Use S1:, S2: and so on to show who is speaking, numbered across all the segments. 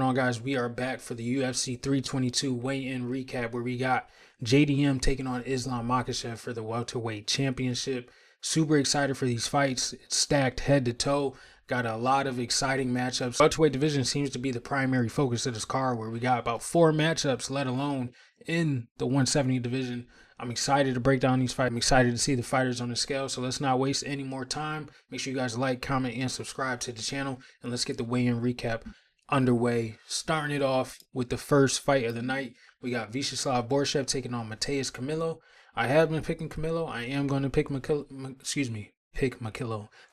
S1: on, guys? We are back for the UFC 322 weigh-in recap where we got JDM taking on Islam Makhachev for the welterweight championship. Super excited for these fights. It's stacked head to toe. Got a lot of exciting matchups. Welterweight division seems to be the primary focus of this card, where we got about 4 matchups, let alone in the 170 division. I'm excited to break down these fights. I'm excited to see the fighters on the scale. So let's not waste any more time. Make sure you guys like, comment, and subscribe to the channel. And let's get the weigh-in recap underway. Starting it off with the first fight of the night. We got Vyacheslav Borschev taking on Matheus Camilo. I have been picking Camilo. I am going to pick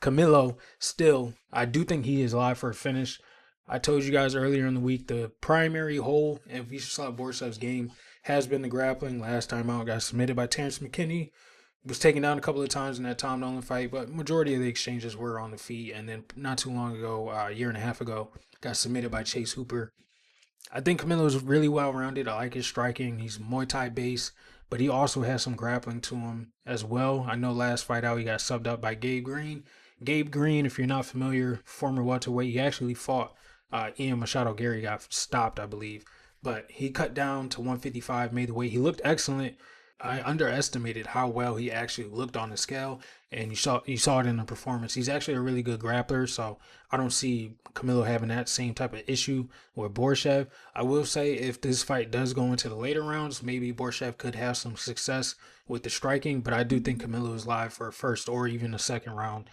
S1: Camilo still. I do think he is live for a finish. I told you guys earlier in the week, the primary hole in Vyacheslav Borschev's game has been the grappling. Last time out, got submitted by Terrence McKinney. Was taken down a couple of times in that Tom Nolan fight, but majority of the exchanges were on the feet. And then not too long ago, a year and a half ago, got submitted by Chase Hooper. I think Camilo is really well-rounded. I like his striking. He's Muay Thai based, but he also has some grappling to him as well. I know last fight out, he got subbed up by Gabe Green. Gabe Green, if you're not familiar, former welterweight, he actually fought Ian Machado. Gary got stopped, I believe. But he cut down to 155, made the weight. He looked excellent. I underestimated how well he actually looked on the scale, and you saw it in the performance. He's actually a really good grappler, so I don't see Camilo having that same type of issue with Borschev. I will say if this fight does go into the later rounds, maybe Borschev could have some success with the striking, but I do think Camilo is live for a first or even a second round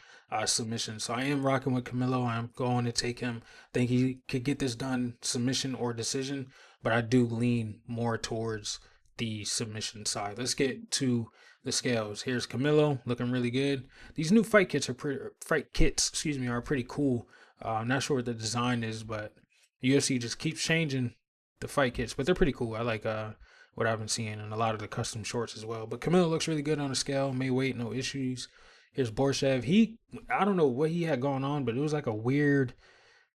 S1: submission. So I am rocking with Camilo. I'm going to take him. I think he could get this done submission or decision, but I do lean more towards the submission side. Let's get to the scales. Here's Camilo looking really good. These new fight kits are pretty cool. I'm not sure what the design is, but UFC just keeps changing the fight kits, but they're pretty cool. I like what I've been seeing and a lot of the custom shorts as well. But Camilo looks really good on the scale. May weight, no issues. Here's Borschev. I don't know what he had going on, but it was like a weird.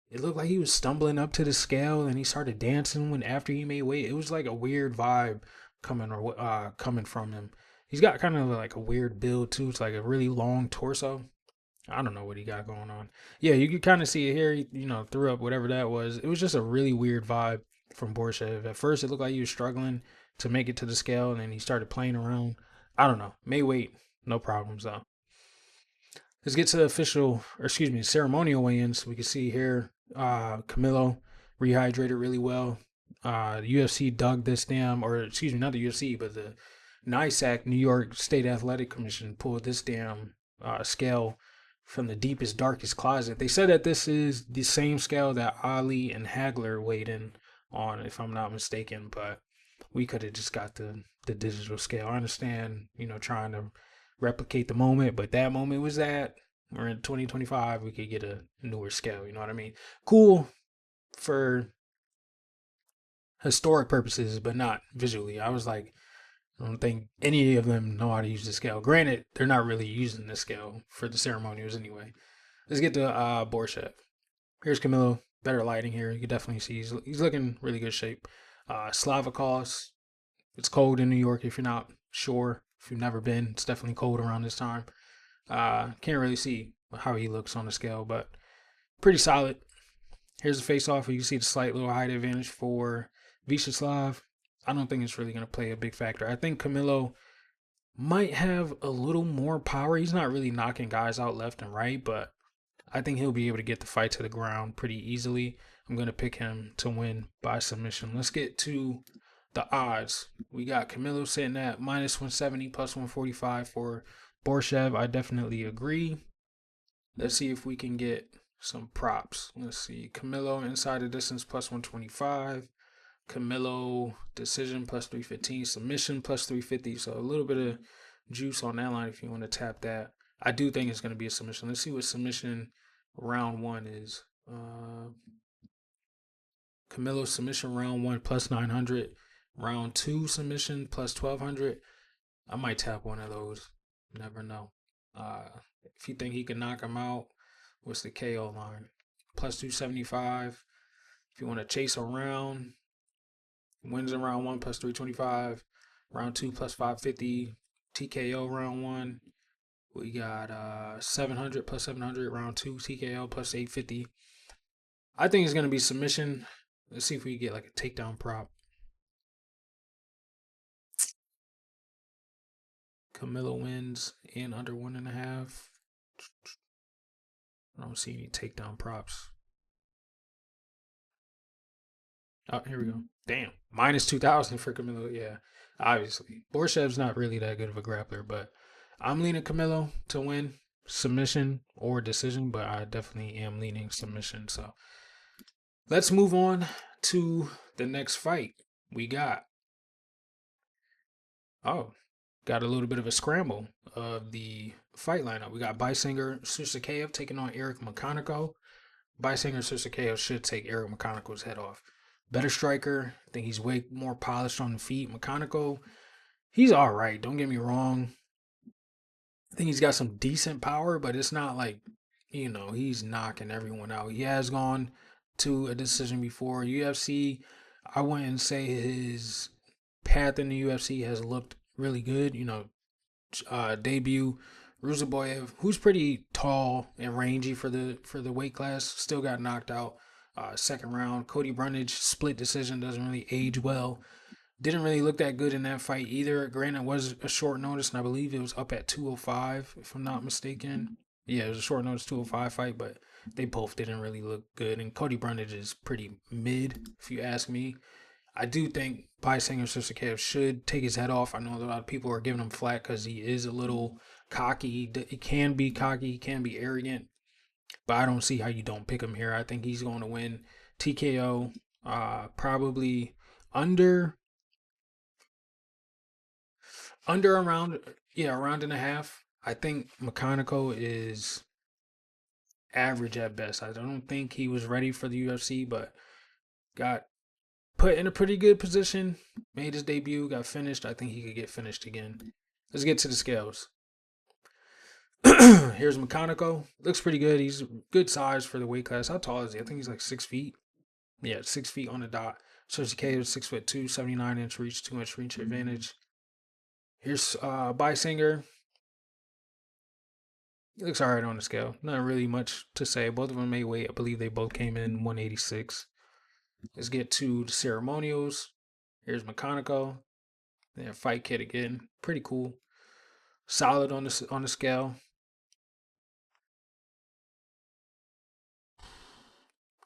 S1: It looked like he was stumbling up to the scale and he started dancing after he made weight. It was like a weird vibe coming from him. He's got kind of like a weird build too. It's like a really long torso. I don't know what he got going on. Yeah, you could kind of see it here. He, threw up whatever that was. It was just a really weird vibe from Borschev. At first, it looked like he was struggling to make it to the scale, and then he started playing around. I don't know. May weight, no problems though. Let's get to the ceremonial weigh-ins. We can see here Camilo rehydrated really well. The UFC dug this not the UFC, but the NYSAC, New York State Athletic Commission, pulled this damn scale from the deepest, darkest closet. They said that this is the same scale that Ali and Hagler weighed in on, if I'm not mistaken, but we could have just got the digital scale. I understand, trying to replicate the moment, but that moment was that. We're in 2025, we could get a newer scale, you know what I mean? Cool for historic purposes, but not visually. I was like, I don't think any of them know how to use the scale. Granted, they're not really using the scale for the ceremonials anyway. Let's get to Borschev. Here's Camilo. Better lighting here. You can definitely see he's looking really good shape. Slavicos. It's cold in New York if you're not sure. If you've never been, it's definitely cold around this time. Can't really see how he looks on the scale, but pretty solid. Here's the face-off where you can see the slight little height advantage for Vyacheslav. I don't think it's really going to play a big factor. I think Camilo might have a little more power. He's not really knocking guys out left and right, but I think he'll be able to get the fight to the ground pretty easily. I'm going to pick him to win by submission. Let's get to the odds. We got Camilo sitting at -170, +145 for Borschev. I definitely agree. Let's see if we can get some props. Let's see. Camilo inside the distance +125. Camilo decision +315. Submission +350. So a little bit of juice on that line if you want to tap that. I do think it's going to be a submission. Let's see what submission round 1 is. Camilo submission round 1 +900. Round 2 submission +1200. I might tap one of those. Never know. If you think he can knock him out, what's the KO line? +275. If you want to chase a round, wins in round 1 +325. Round 2 +550. TKO round 1. We got 700 +700. Round 2 TKO +850. I think it's going to be submission. Let's see if we get like a takedown prop. CAMILO wins and under 1.5. I don't see any takedown props. Oh, here we go. Damn. Minus 2,000 for CAMILO. Yeah, obviously. BORSCHEV's not really that good of a grappler, but I'm leaning CAMILO to win submission or decision, but I definitely am leaning submission. So let's move on to the next fight. We got got a little bit of a scramble of the fight lineup. We got Beisinger SUSURKAEV taking on Eric McConico. Beisinger SUSURKAEV should take Eric McConico's head off. Better striker. I think he's way more polished on the feet. McConico, he's all right. Don't get me wrong. I think he's got some decent power, but it's not like, he's knocking everyone out. He has gone to a decision before. UFC, I wouldn't say his path in the UFC has looked really good. Debut Ruziboyev, who's pretty tall and rangy for the weight class, still got knocked out second round. Cody Brundage, split decision, doesn't really age well. Didn't really look that good in that fight either. Granted, it was a short notice, and I believe it was up at 205, if I'm not mistaken. Yeah, it was a short notice 205 fight, but they both didn't really look good. And Cody Brundage is pretty mid, if you ask me. I do think Beisinger SUSURKAEV should take his head off. I know a lot of people are giving him flack because he is a little cocky. He can be cocky, he can be arrogant, but I don't see how you don't pick him here. I think he's going to win TKO, probably under a round, a round and a half. I think McConico is average at best. I don't think he was ready for the UFC, but got put in a pretty good position, made his debut, got finished. I think he could get finished again. Let's get to the scales. Here's McConico. Looks pretty good. He's good size for the weight class. How tall is he? I think he's like 6 feet. Yeah, 6 feet on the dot. SUSURKAEV is 6'2", 79-inch reach, 2-inch reach advantage. Here's Beisinger. He looks all right on the scale. Not really much to say. Both of them made weight. I believe they both came in 186. Let's get to the ceremonials. Here's McConico. Then fight kit again. Pretty cool. Solid on the scale.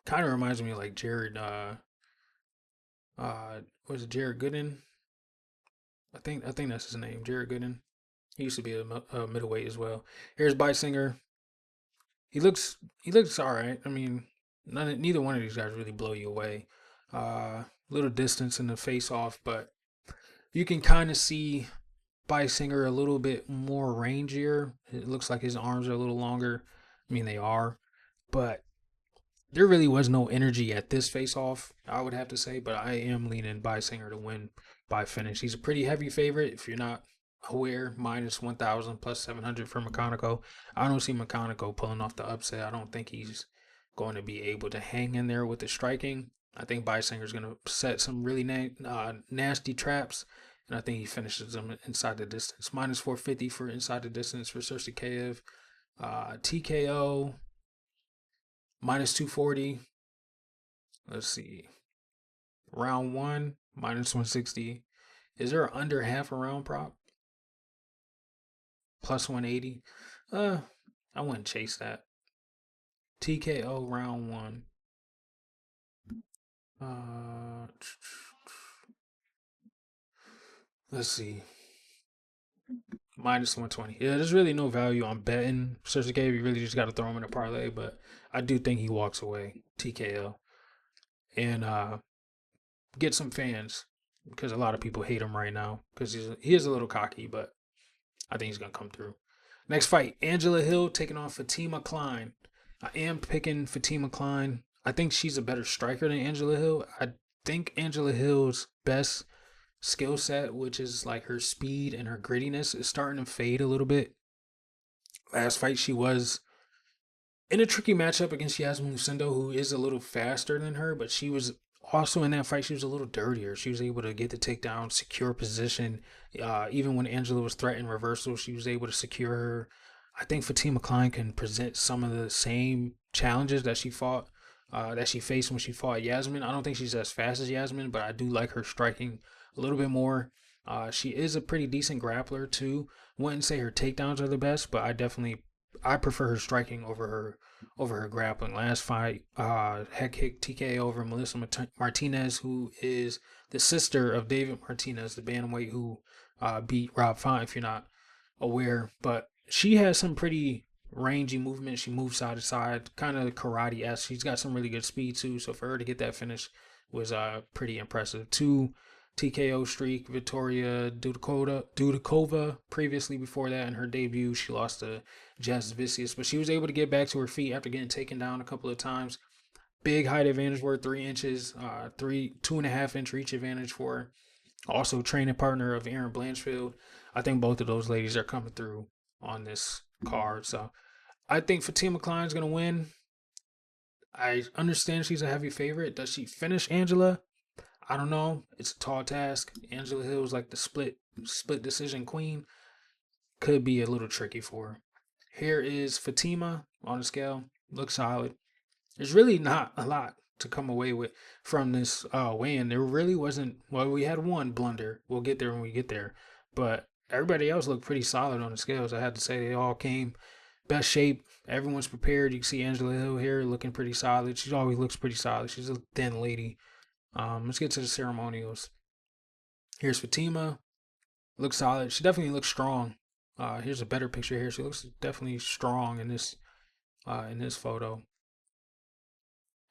S1: Kind of reminds me of like Jared. Was it Jared Gooden? I think that's his name, Jared Gooden. He used to be a middleweight as well. Here's Beisinger. He looks all right. I mean, neither one of these guys really blow you away. Little distance in the face off, but you can kind of see Beisinger a little bit more rangier. It looks like his arms are a little longer. I mean, they are, but there really was no energy at this face-off, I would have to say, but I am leaning Beisinger to win by finish. He's a pretty heavy favorite, if you're not aware, minus 1,000, plus 700 for McConico. I don't see McConico pulling off the upset. I don't think he's going to be able to hang in there with the striking. I think Beisinger's going to set some really nasty traps, and I think he finishes them inside the distance. Minus 450 for inside the distance for SUSURKAEV. TKO, minus 240. Let's see. Round 1, minus 160. Is there an under half a round prop? Plus 180. I wouldn't chase that. TKO round 1. Let's see. Minus 120. Yeah, there's really no value on betting SUSURKAEV. You really just got to throw him in a parlay, but I do think he walks away TKO and get some fans, because a lot of people hate him right now because he is a little cocky, but I think he's gonna come through. Next fight, Angela Hill taking on Fatima Klein. I am picking Fatima Klein. I think she's a better striker than Angela Hill. I think Angela Hill's best skill set, which is like her speed and her grittiness, is starting to fade a little bit. Last fight, she was in a tricky matchup against Yasmin Lucindo, who is a little faster than her, but she was also in that fight, she was a little dirtier. She was able to get the takedown, secure position. Even when Angela was threatening reversal, she was able to secure her. I think Fatima Klein can present some of the same challenges that she fought that she faced when she fought Yasmin. I don't think she's as fast as Yasmin, but I do like her striking a little bit more. She is a pretty decent grappler too. Wouldn't say her takedowns are the best, but I prefer her striking over her grappling. Last fight, head kick TKO over Melissa Martinez, who is the sister of David Martinez, the bantamweight who beat Rob Font, if you're not aware. But she has some pretty rangy movement. She moves side to side, kind of karate-esque. She's got some really good speed too. So for her to get that finish was pretty impressive. 2 TKO streak, Victoria Dudakova previously before that in her debut. She lost to Jess Vicious, but she was able to get back to her feet after getting taken down a couple of times. Big height advantage for her, 3 inches, 2.5 inch reach advantage for her. Also training partner of Erin Blanchfield. I think both of those ladies are coming through on this card. So I think Fatima Klein's going to win. I understand she's a heavy favorite. Does she finish Angela? I don't know. It's a tall task. Angela Hill's like the split decision queen. Could be a little tricky for her. Here is Fatima on the scale. Looks solid. There's really not a lot to come away with from this weigh-in. There really wasn't. Well, we had one blunder. We'll get there when we get there. But everybody else looked pretty solid on the scales. I had to say they all came best shape. Everyone's prepared. You can see Angela Hill here looking pretty solid. She always looks pretty solid. She's a thin lady. Let's get to the ceremonials. Here's Fatima. Looks solid. She definitely looks strong. Here's a better picture here. She looks definitely strong in this photo.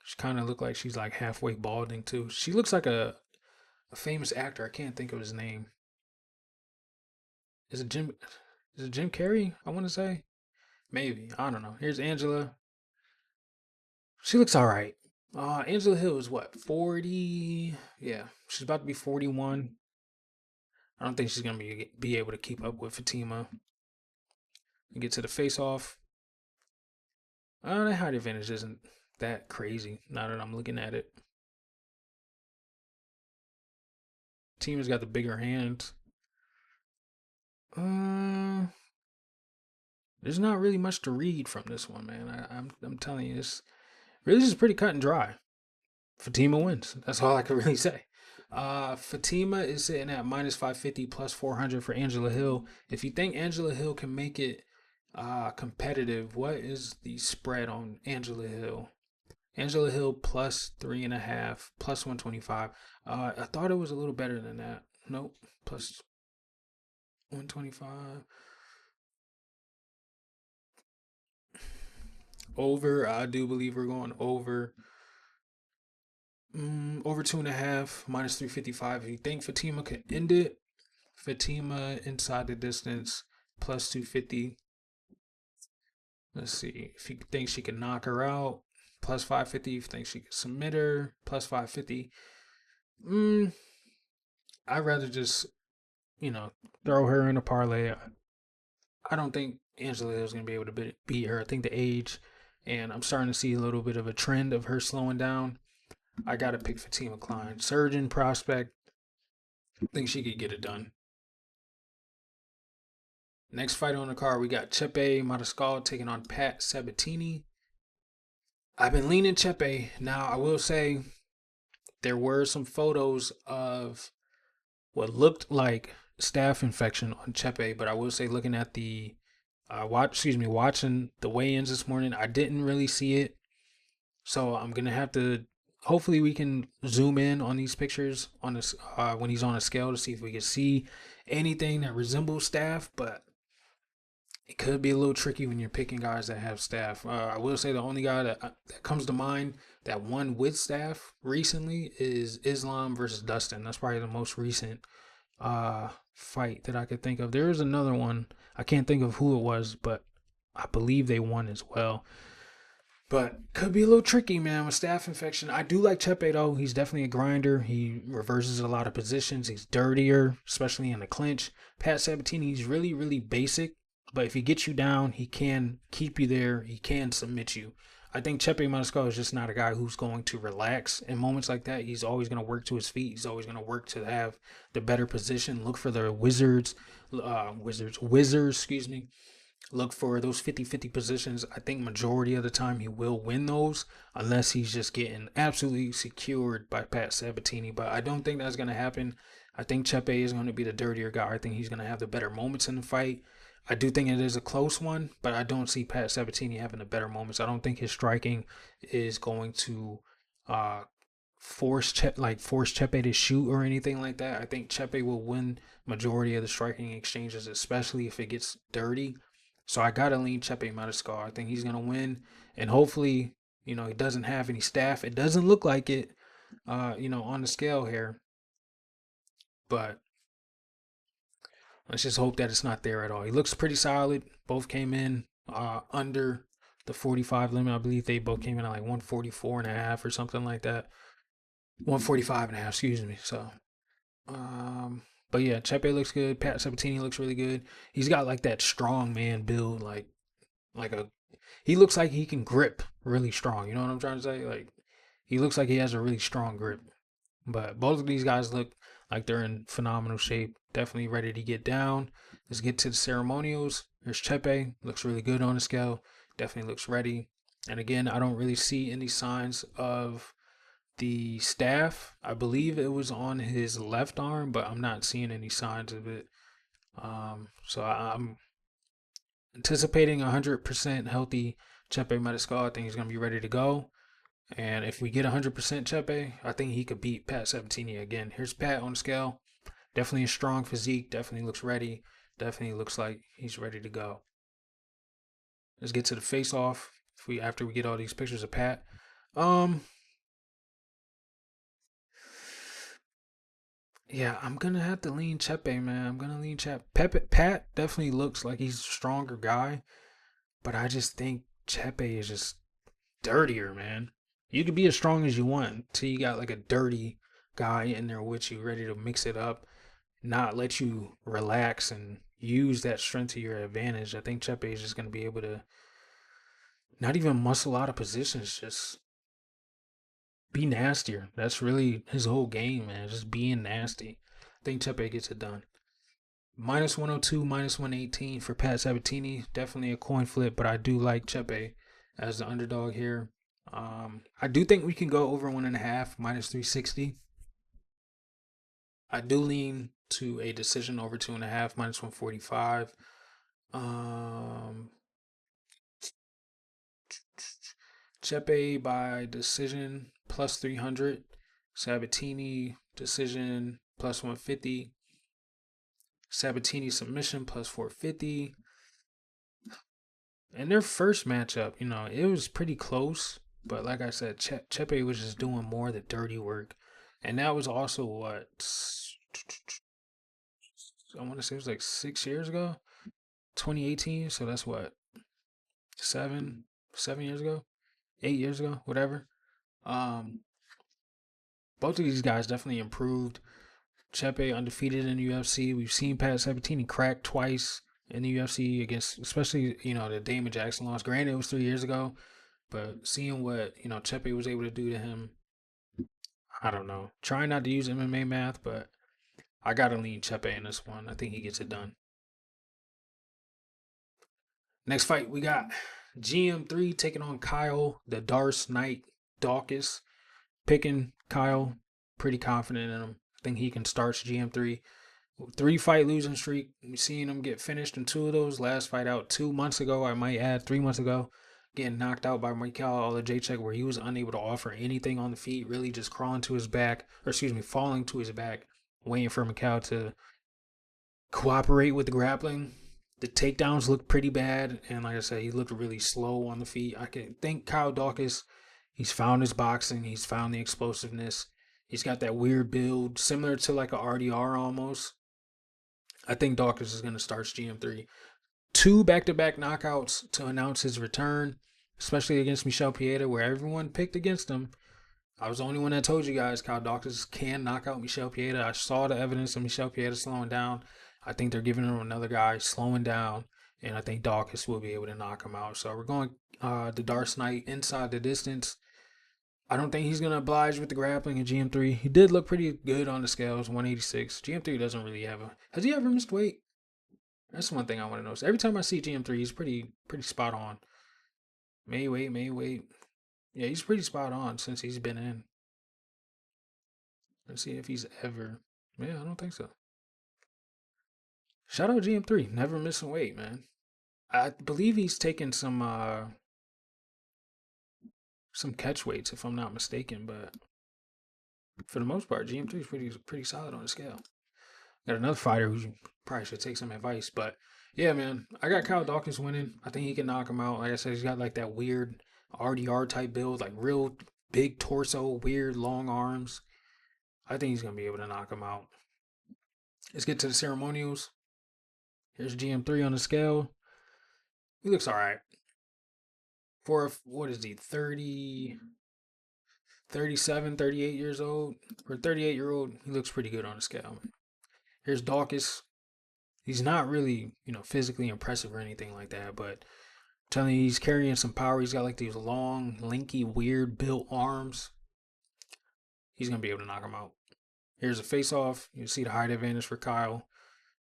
S1: She kind of looked like she's like halfway balding too. She looks like a famous actor. I can't think of his name. Is it Jim Carrey? I want to say. Maybe. I don't know. Here's Angela. She looks all right. Angela Hill is what, 40? Yeah, she's about to be 41. I don't think she's gonna be able to keep up with Fatima. We get to the face-off. The height advantage isn't that crazy now that I'm looking at it. Fatima's got the bigger hand. There's not really much to read from this one, man. I'm telling you, this really is pretty cut and dry. Fatima wins. That's all I can really say. Fatima is sitting at minus 550 plus 400 for Angela Hill. If you think Angela Hill can make it competitive, what is the spread on Angela Hill? Angela Hill plus 3.5, plus 125. I thought it was a little better than that. Nope, plus 125. Over, I do believe we're going over. Over 2.5, minus 355. If you think Fatima can end it, Fatima inside the distance, plus 250. Let's see. If you think she can knock her out, plus 550. If you think she can submit her, plus 550. I'd rather just, throw her in a parlay. I don't think Angela is going to be able to beat her. I think the age, and I'm starting to see a little bit of a trend of her slowing down. I got to pick Fatima Klein. Surgeon, prospect. I think she could get it done. Next fight on the card, we got Chepe Mariscal taking on Pat Sabatini. I've been leaning Chepe. Now, I will say there were some photos of what looked like staph infection on Chepe, but I will say looking at the watching the weigh-ins this morning, I didn't really see it. So I'm gonna have to. Hopefully we can zoom in on these pictures on this when he's on a scale to see if we can see anything that resembles staph, but it could be a little tricky when you're picking guys that have staph. I will say the only guy that comes to mind that won with staph recently is Islam versus Dustin. That's probably the most recent fight that I could think of. There is another one. I can't think of who it was, but I believe they won as well. But could be a little tricky, man, with staph infection. I do like Chepe, though. He's definitely a grinder. He reverses a lot of positions. He's dirtier, especially in the clinch. Pat Sabatini, he's really, really basic. But if he gets you down, he can keep you there. He can submit you. I think Chepe Mariscal is just not a guy who's going to relax in moments like that. He's always going to work to his feet. He's always going to work to have the better position. Look for the wizards, excuse me. Look for those 50-50 positions. I think majority of the time he will win those unless he's just getting absolutely secured by Pat Sabatini. But I don't think that's going to happen. I think Chepe is going to be the dirtier guy. I think he's going to have the better moments in the fight. I do think it is a close one, but I don't see Pat Sabatini having the better moments. I don't think his striking is going to uh, force Chepe to shoot or anything like that. I think Chepe will win majority of the striking exchanges, especially if it gets dirty. So I gotta lean Chepe Mariscal. I think he's gonna win, and hopefully, he doesn't have any staff. It doesn't look like it, on the scale here, but let's just hope that it's not there at all. He looks pretty solid. Both came in under the 45 limit. I believe they both came in at like 144 and a half or something like that. 145 and a half, excuse me. So, but yeah, Chepe looks good. Pat Sabatini looks really good. He's got like that strong man build, he looks like he can grip really strong. You know what I'm trying to say? Like, he looks like he has a really strong grip. But both of these guys look like they're in phenomenal shape. Definitely ready to get down. Let's get to the ceremonials. There's Chepe. Looks really good on the scale. Definitely looks ready. And again, I don't really see any signs of the staff. I believe it was on his left arm, but I'm not seeing any signs of it. So I'm anticipating 100% healthy Chepe Mariscal. I think he's going to be ready to go. And if we get 100% Chepe, I think he could beat Pat Sabatini again. Here's Pat on the scale. Definitely a strong physique. Definitely looks ready. Definitely looks like he's ready to go. Let's get to the face-off. After we get all these pictures of Pat. Yeah, I'm gonna have to lean Chepe, man. I'm gonna lean Chepe. Pat definitely looks like he's a stronger guy, but I just think Chepe is just dirtier, man. You could be as strong as you want till you got like a dirty guy in there with you, ready to mix it up, not let you relax and use that strength to your advantage. I think Chepe is just gonna be able to not even muscle out of positions, just be nastier. That's really his whole game, man. Just being nasty. I think Chepe gets it done. Minus 102, minus 118 for Pat Sabatini. Definitely a coin flip, but I do like Chepe as the underdog here. I do think we can go over 1.5, minus 360. I do lean to a decision over 2.5, minus 145. Chepe by decision plus 300. Sabatini decision plus 150. Sabatini submission plus 450. And their first matchup, it was pretty close. But like I said, Chepe was just doing more of the dirty work. And that was also what? I want to say it was like 6 years ago. 2018. So that's what? 7 years ago? 8 years ago? Whatever. Both of these guys definitely improved. Chepe undefeated in the UFC. We've seen Pat Sabatini crack twice in the UFC against, especially, the Damon Jackson loss. Granted, it was 3 years ago, but seeing what, Chepe was able to do to him, I don't know. Trying not to use MMA math, but I got to lean Chepe in this one. I think he gets it done. Next fight, we got GM3 taking on Kyle, the Darce Knight Daukaus. Picking Kyle, pretty confident in him. I think he can start GM3. 3-fight losing streak. We've seen him get finished in 2 of those. Last fight out 2 months ago, I might add 3 months ago. Getting knocked out by Mikhail Olajaychuk, where he was unable to offer anything on the feet, really just falling to his back, waiting for Mikhail to cooperate with the grappling. The takedowns looked pretty bad, and like I said, he looked really slow on the feet. I can think Kyle Daukaus, he's found his boxing, he's found the explosiveness. He's got that weird build, similar to like a RDR almost. I think Daukaus is going to start GM3. 2 back-to-back knockouts to announce his return, especially against Michel Pieta, where everyone picked against him. I was the only one that told you guys Kyle Daukaus can knock out Michel Pieta. I saw the evidence of Michel Pieta slowing down. I think they're giving him another guy slowing down, and I think Daukaus will be able to knock him out. So we're going the Darce Knight inside the distance. I don't think he's going to oblige with the grappling in GM3. He did look pretty good on the scales, 186. GM3 doesn't really have a... Has he ever missed weight? That's one thing I want to notice. Every time I see GM3, he's pretty spot on. May weight. Yeah, he's pretty spot on since he's been in. Let's see if he's ever. Yeah, I don't think so. Shout out GM3, never missing weight, man. I believe he's taken some catch weights if I'm not mistaken, but for the most part, GM3 is pretty solid on the scale. Got another fighter who probably should take some advice, but yeah, man, I got Kyle Dawkins winning. I think he can knock him out. Like I said, he's got like that weird RDR type build, like real big torso, weird long arms. I think he's gonna be able to knock him out. Let's get to the ceremonials. Here's GM3 on the scale. He looks all right. For, what is he, 30, 37, 38 years old? For a 38-year-old, he looks pretty good on the scale. Here's Daukaus. He's not really, physically impressive or anything like that, but I'm telling you, he's carrying some power. He's got like these long, lanky, weird built arms. He's going to be able to knock him out. Here's a face-off. You see the height advantage for Kyle.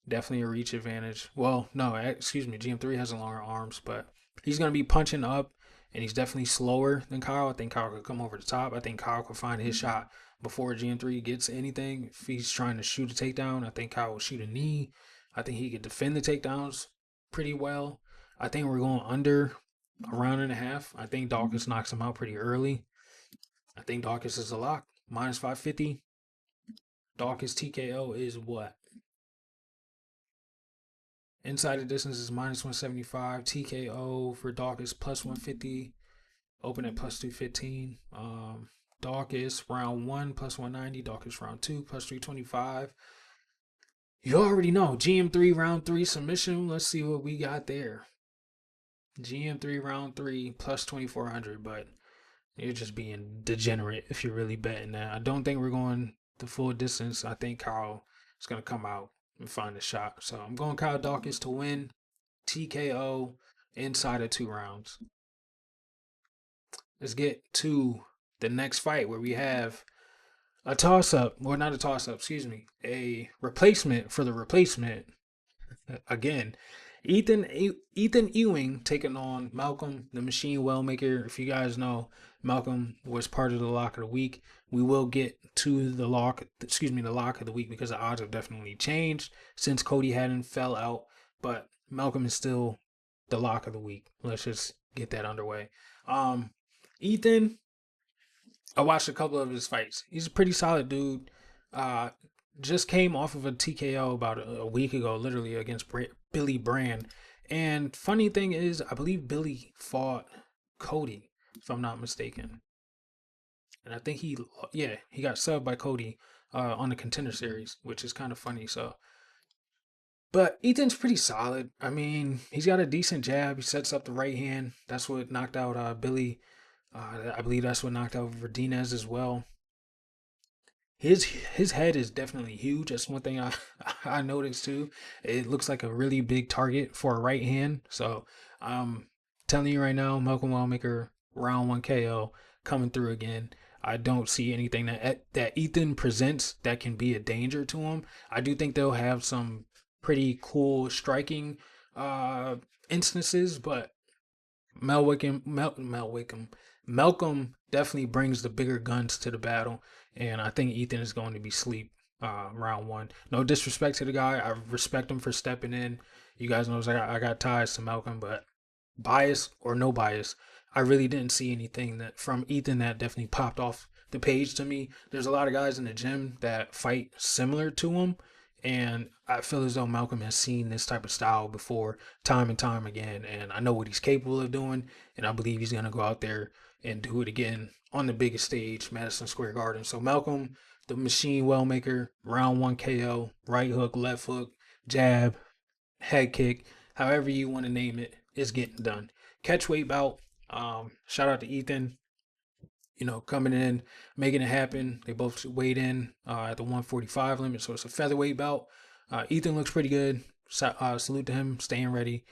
S1: Definitely a reach advantage. Well, no, excuse me. GM3 has longer arms, but he's going to be punching up, and he's definitely slower than Kyle. I think Kyle could come over the top. I think Kyle could find his shot before GM3 gets anything. If he's trying to shoot a takedown, I think Kyle will shoot a knee. I think he could defend the takedowns pretty well. I think we're going under a round and a half. I think Daukaus knocks him out pretty early. I think Daukaus is a lock. Minus 550. Daukaus TKO is what? Inside the distance is minus 175. TKO for Daukaus plus 150. Open at plus 215. Daukaus round 1 plus 190. Daukaus round 2 plus 325. You already know. GM3 round 3 submission. Let's see what we got there. GM3 round 3 plus 2400. But you're just being degenerate if you're really betting that. I don't think we're going the full distance. I think Kyle is going to come out and find a shot. So I'm going Kyle Daukaus to win. TKO inside of 2 rounds. Let's get to the next fight where we have a toss-up, or not a toss-up, excuse me, a replacement for the replacement. Again, Ethan Ewing taking on Malcolm, the Machine Wellmaker. If you guys know, Malcolm was part of the lock of the week. We will get to the lock of the week because the odds have definitely changed since Cody Haddon fell out. But Malcolm is still the lock of the week. Let's just get that underway. Ethan, I watched a couple of his fights. He's a pretty solid dude. Just came off of a TKO about a week ago, literally against Billy Brand. And funny thing is, I believe Billy fought Cody, if I'm not mistaken. And I think he got subbed by Cody on the Contender Series, which is kind of funny. So, but Ethan's pretty solid. I mean, he's got a decent jab. He sets up the right hand. That's what knocked out Billy. I believe that's what knocked out Verdinez as well. His head is definitely huge. That's one thing I noticed too. It looks like a really big target for a right hand. So I'm telling you right now, Malcolm Wellmaker round 1 KO coming through again. I don't see anything that Ethan presents that can be a danger to him. I do think they'll have some pretty cool striking instances, but Malcolm definitely brings the bigger guns to the battle, and I think Ethan is going to be sleep round 1. No disrespect to the guy. I respect him for stepping in. You guys know I got ties to Malcolm, but bias or no bias, I really didn't see anything that from Ethan that definitely popped off the page to me. There's a lot of guys in the gym that fight similar to him, and I feel as though Malcolm has seen this type of style before time and time again, and I know what he's capable of doing, and I believe he's going to go out there and do it again on the biggest stage, Madison Square Garden. So Malcolm, the Machine Wellmaker, round 1 KO, right hook, left hook, jab, head kick, however you want to name it, is getting done. Catchweight bout. Shout out to Ethan, coming in, making it happen. They both weighed in at the 145 limit, so it's a featherweight bout. Ethan looks pretty good. Salute to him, staying ready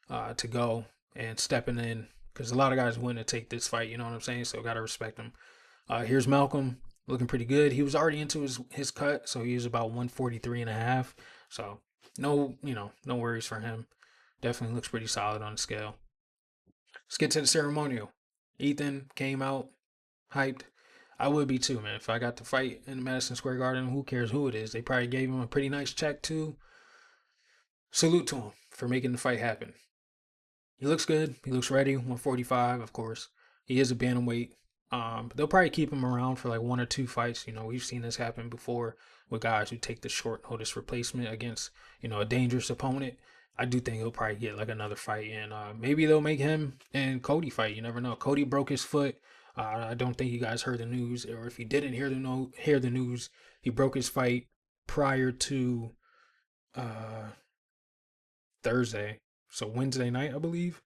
S1: to go and stepping in, because a lot of guys wouldn't take this fight, you know what I'm saying? So gotta respect him. Here's Malcolm, looking pretty good. He was already into his cut, so he was about 143.5. So No, no worries for him. Definitely looks pretty solid on the scale. Let's get to the ceremonial. Ethan came out hyped. I would be too, man. If I got to fight in Madison Square Garden, who cares who it is? They probably gave him a pretty nice check too. Salute to him for making the fight happen. He looks good. He looks ready. 145, of course. He is a bantamweight. They'll probably keep him around for like 1 or 2 fights. We've seen this happen before with guys who take the short notice replacement against, a dangerous opponent. I do think he'll probably get like another fight, and maybe they'll make him and Cody fight. You never know. Cody broke his foot. I don't think you guys heard the news, or if you didn't hear the news, he broke his fight prior to uh, Thursday, so Wednesday night, I believe.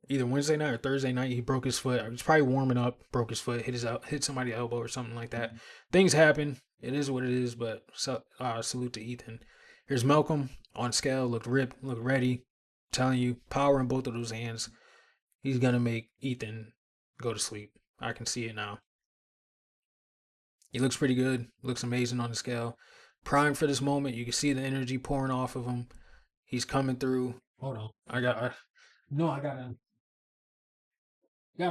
S1: Either Wednesday night or Thursday night, he broke his foot. He was probably warming up, broke his foot, hit somebody's elbow or something like that. Things happen. It is what it is. But salute to Ethan. Here's Malcolm on scale. Looked ripped, looked ready. I'm telling you, power in both of those hands. He's gonna make Ethan go to sleep. I can see it now. He looks pretty good. Looks amazing on the scale. Prime for this moment. You can see the energy pouring off of him. He's coming through. Hold on. I gotta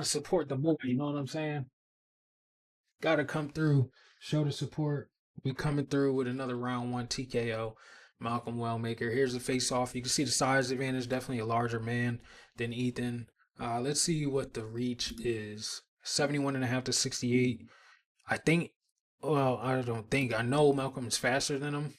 S1: support the movie, you know what I'm saying? Gotta come through, show the support. We coming through with another round one TKO. Malcolm Wellmaker. Here's the face off. You can see the size advantage, definitely a larger man than Ethan. Let's see what the reach is. 71.5 to 68. I think, well, I don't think. I know Malcolm is faster than him.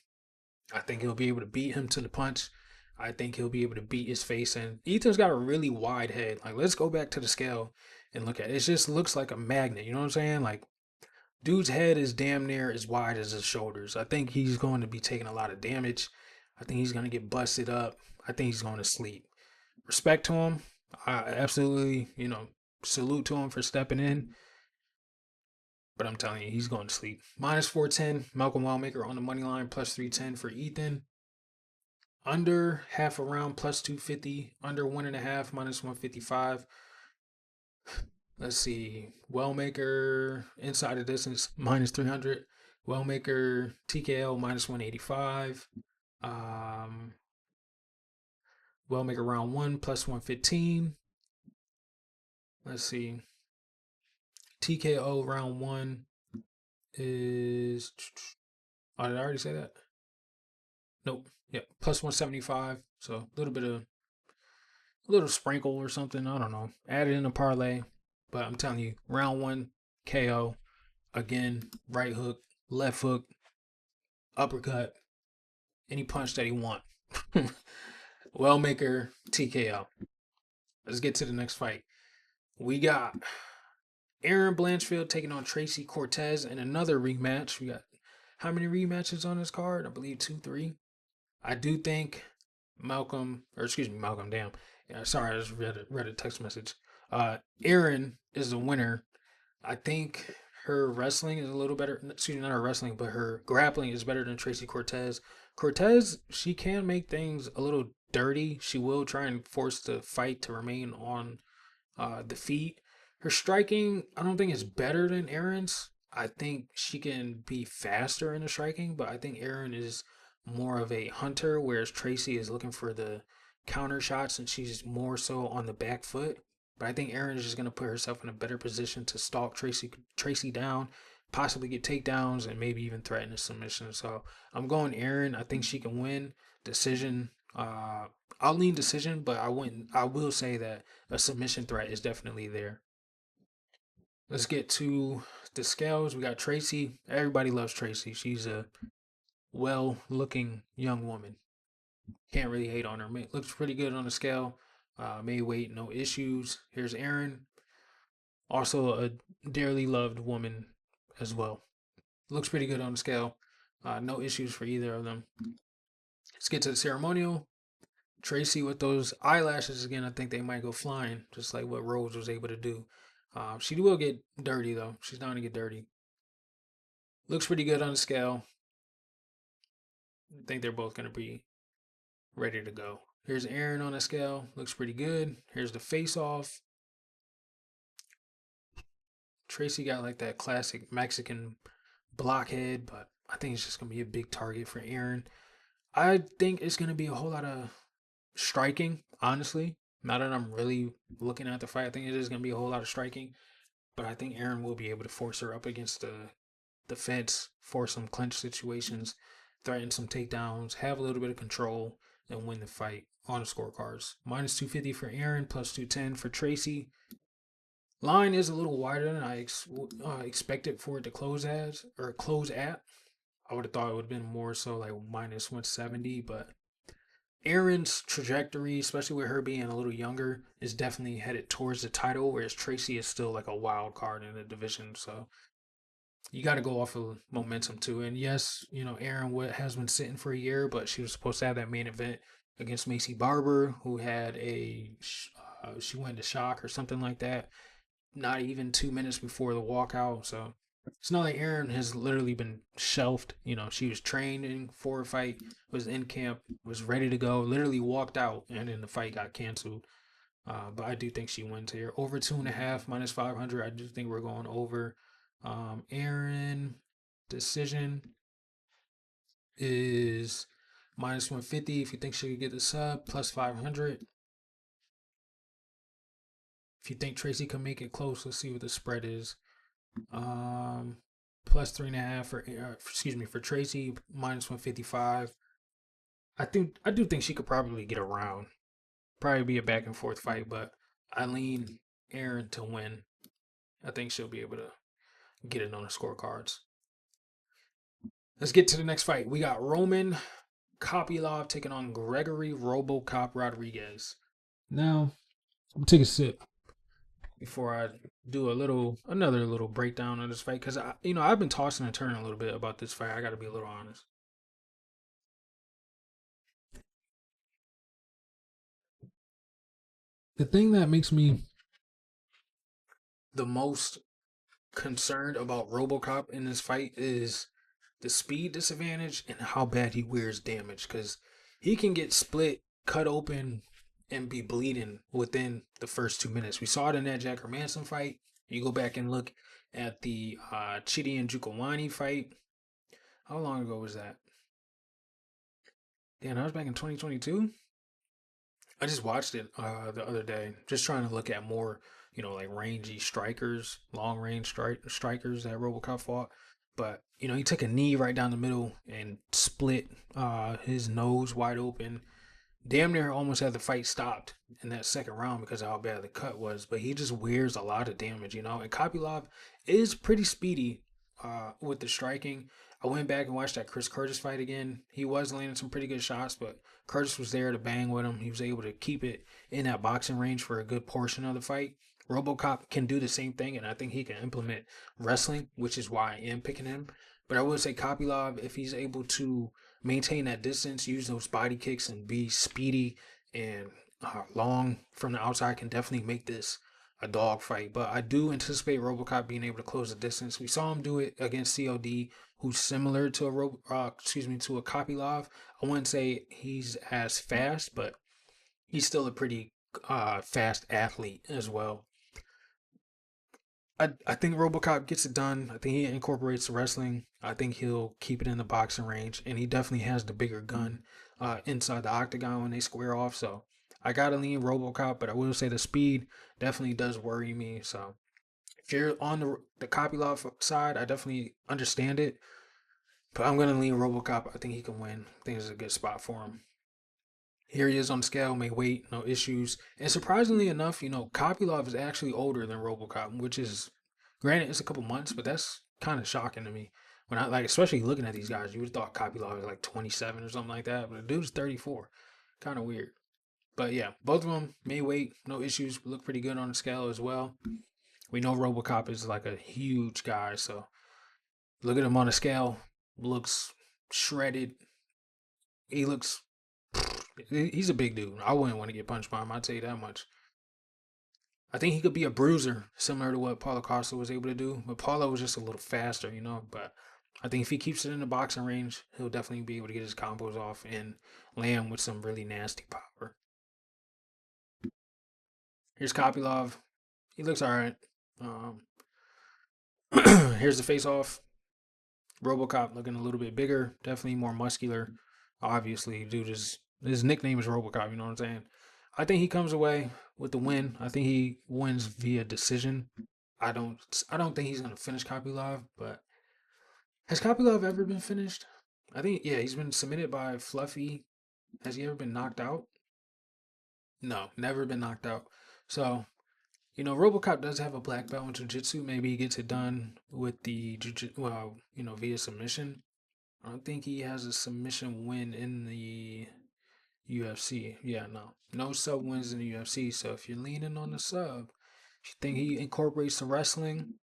S1: I think he'll be able to beat him to the punch. I think he'll be able to beat his face. And Ethan's got a really wide head. Like, let's go back to the scale and look at it. It just looks like a magnet. You know what I'm saying? Like, dude's head is damn near as wide as his shoulders. I think he's going to be taking a lot of damage. I think he's going to get busted up. I think he's going to sleep. Respect to him. I absolutely, salute to him for stepping in. But I'm telling you, he's going to sleep. Minus 410, Malcolm Wellmaker on the money line, plus 310 for Ethan. Under half a round, plus 250. Under 1.5, minus 155. Let's see. Wellmaker, inside the distance, minus 300. Wellmaker, TKO, minus 185. Wellmaker round one, plus 115. Let's see. TKO round one is. Oh, did I already say that? Nope. Yep. Plus 175. So a little sprinkle or something. I don't know. Added in a parlay. But I'm telling you, round one, KO. Again, right hook, left hook, uppercut, any punch that he want. Wellmaker, TKO. Let's get to the next fight. We got Erin Blanchfield taking on Tracy Cortez in another rematch. We got how many rematches on this card? I believe 2, 3. I do think Malcolm, damn. Yeah, sorry, I just read a text message. Erin is the winner. I think her wrestling is a little better. Excuse me, not her wrestling, but her grappling is better than Tracy Cortez. Cortez, she can make things a little dirty. She will try and force the fight to remain on the feet. Her striking, I don't think is better than Erin's. I think she can be faster in the striking, but I think Erin is more of a hunter, whereas Tracy is looking for the counter shots and she's more so on the back foot. But I think Erin is just going to put herself in a better position to stalk Tracy down, possibly get takedowns, and maybe even threaten a submission. So I'm going Erin. I think she can win decision. I'll lean decision, but I will say that a submission threat is definitely there. Let's get to the scales. We got Tracy. Everybody loves Tracy. She's a well-looking young woman. Can't really hate on her. Looks pretty good on the scale. May weight, no issues. Here's Erin. Also a dearly loved woman as well. Looks pretty good on the scale. No issues for either of them. Let's get to the ceremonial. Tracy with those eyelashes again. I think they might go flying, just like what Rose was able to do. She will get dirty though. She's not gonna get dirty. Looks pretty good on the scale. I think they're both gonna be ready to go. Here's Erin on the scale. Looks pretty good. Here's the face off. Tracy got like that classic Mexican blockhead, but I think it's just gonna be a big target for Aaron. I think it's gonna be a whole lot of striking, honestly. Now that I'm really looking at the fight, I think it is gonna be a whole lot of striking. But I think Aaron will be able to force her up against the fence, force some clinch situations, threaten some takedowns, have a little bit of control, and win the fight on the scorecards. Minus 250 for Aaron, plus 210 for Tracy. Line is a little wider than I expected for it to close as or close at. I would have thought it would have been more so like minus 170, but Aaron's trajectory, especially with her being a little younger, is definitely headed towards the title, whereas Tracy is still like a wild card in the division. So you got to go off of momentum too. And yes, Aaron has been sitting for a year, but she was supposed to have that main event against Macy Barber, who had she went to shock or something like that. Not even 2 minutes before the walkout. So it's not like Aaron has literally been shelved. She was training for a fight, was in camp, was ready to go, literally walked out, and then the fight got canceled. But I do think she wins here. Over 2.5, minus 500. I do think we're going over. Aaron, decision is minus 150 if you think she could get the sub, plus 500. If you think Tracy can make it close, let's see what the spread is. Plus 3.5 for Tracy, minus 155. I do think she could probably get around. Probably be a back and forth fight, but I lean Aaron to win. I think she'll be able to get it on the scorecards. Let's get to the next fight. We got Roman Kopylov taking on Gregory RoboCop Rodriguez. Now, I'm gonna take a sip before I do another little breakdown of this fight, because I've been tossing and turning a little bit about this fight. I got to be a little honest. The thing that makes me the most concerned about RoboCop in this fight is the speed disadvantage and how bad he wears damage, because he can get split, cut open, and be bleeding within the first 2 minutes. We saw it in that Jack Hermanson fight. You go back and look at the Chidi and Jukawani fight. How long ago was that? Damn, that was back in 2022. I just watched it the other day, just trying to look at more, like rangy strikers, long range strikers that RoboCop fought. But he took a knee right down the middle and split his nose wide open. Damn near almost had the fight stopped in that second round because of how bad the cut was. But he just wears a lot of damage, And Kopylov is pretty speedy with the striking. I went back and watched that Chris Curtis fight again. He was landing some pretty good shots, but Curtis was there to bang with him. He was able to keep it in that boxing range for a good portion of the fight. RoboCop can do the same thing, and I think he can implement wrestling, which is why I am picking him. But I would say Kopylov, if he's able to maintain that distance, use those body kicks, and be speedy and long from the outside, can definitely make this a dog fight. But I do anticipate RoboCop being able to close the distance. We saw him do it against COD, who's similar to to a Kopylov. I wouldn't say he's as fast, but he's still a pretty fast athlete as well. I think RoboCop gets it done. I think he incorporates wrestling. I think he'll keep it in the boxing range, and he definitely has the bigger gun inside the octagon when they square off. So I gotta lean RoboCop, but I will say the speed definitely does worry me. So if you're on the Kopylov side, I definitely understand it, but I'm gonna lean RoboCop. I think he can win. I think it's a good spot for him. Here he is on the scale, may weight, no issues. And surprisingly enough, Kopylov is actually older than RoboCop, which is, granted, it's a couple months, but that's kind of shocking to me. When I especially looking at these guys, you would have thought Kopylov was like 27 or something like that, but the dude's 34. Kind of weird. But yeah, both of them may weight, no issues, look pretty good on the scale as well. We know RoboCop is like a huge guy, so look at him on the scale, looks shredded. He looks He's a big dude. I wouldn't want to get punched by him. I'll tell you that much. I think he could be a bruiser, similar to what Paulo Costa was able to do. But Paulo was just a little faster, But I think if he keeps it in the boxing range, he'll definitely be able to get his combos off and land with some really nasty power. Here's Kopylov. He looks all right. Here's the face-off. RoboCop looking a little bit bigger, definitely more muscular. Obviously, dude is his nickname is RoboCop. You know what I'm saying? I think he comes away with the win. I think he wins via decision. I don't. I don't think he's gonna finish KOPYLOV, but has KOPYLOV ever been finished? I think yeah, he's been submitted by Fluffy. Has he ever been knocked out? No, never been knocked out. So RoboCop does have a black belt in jiu-jitsu. Maybe he gets it done with the well, via submission. I don't think he has a submission win in the UFC. Yeah, no sub wins in the UFC. So if you're leaning on the sub, if you think he incorporates the wrestling,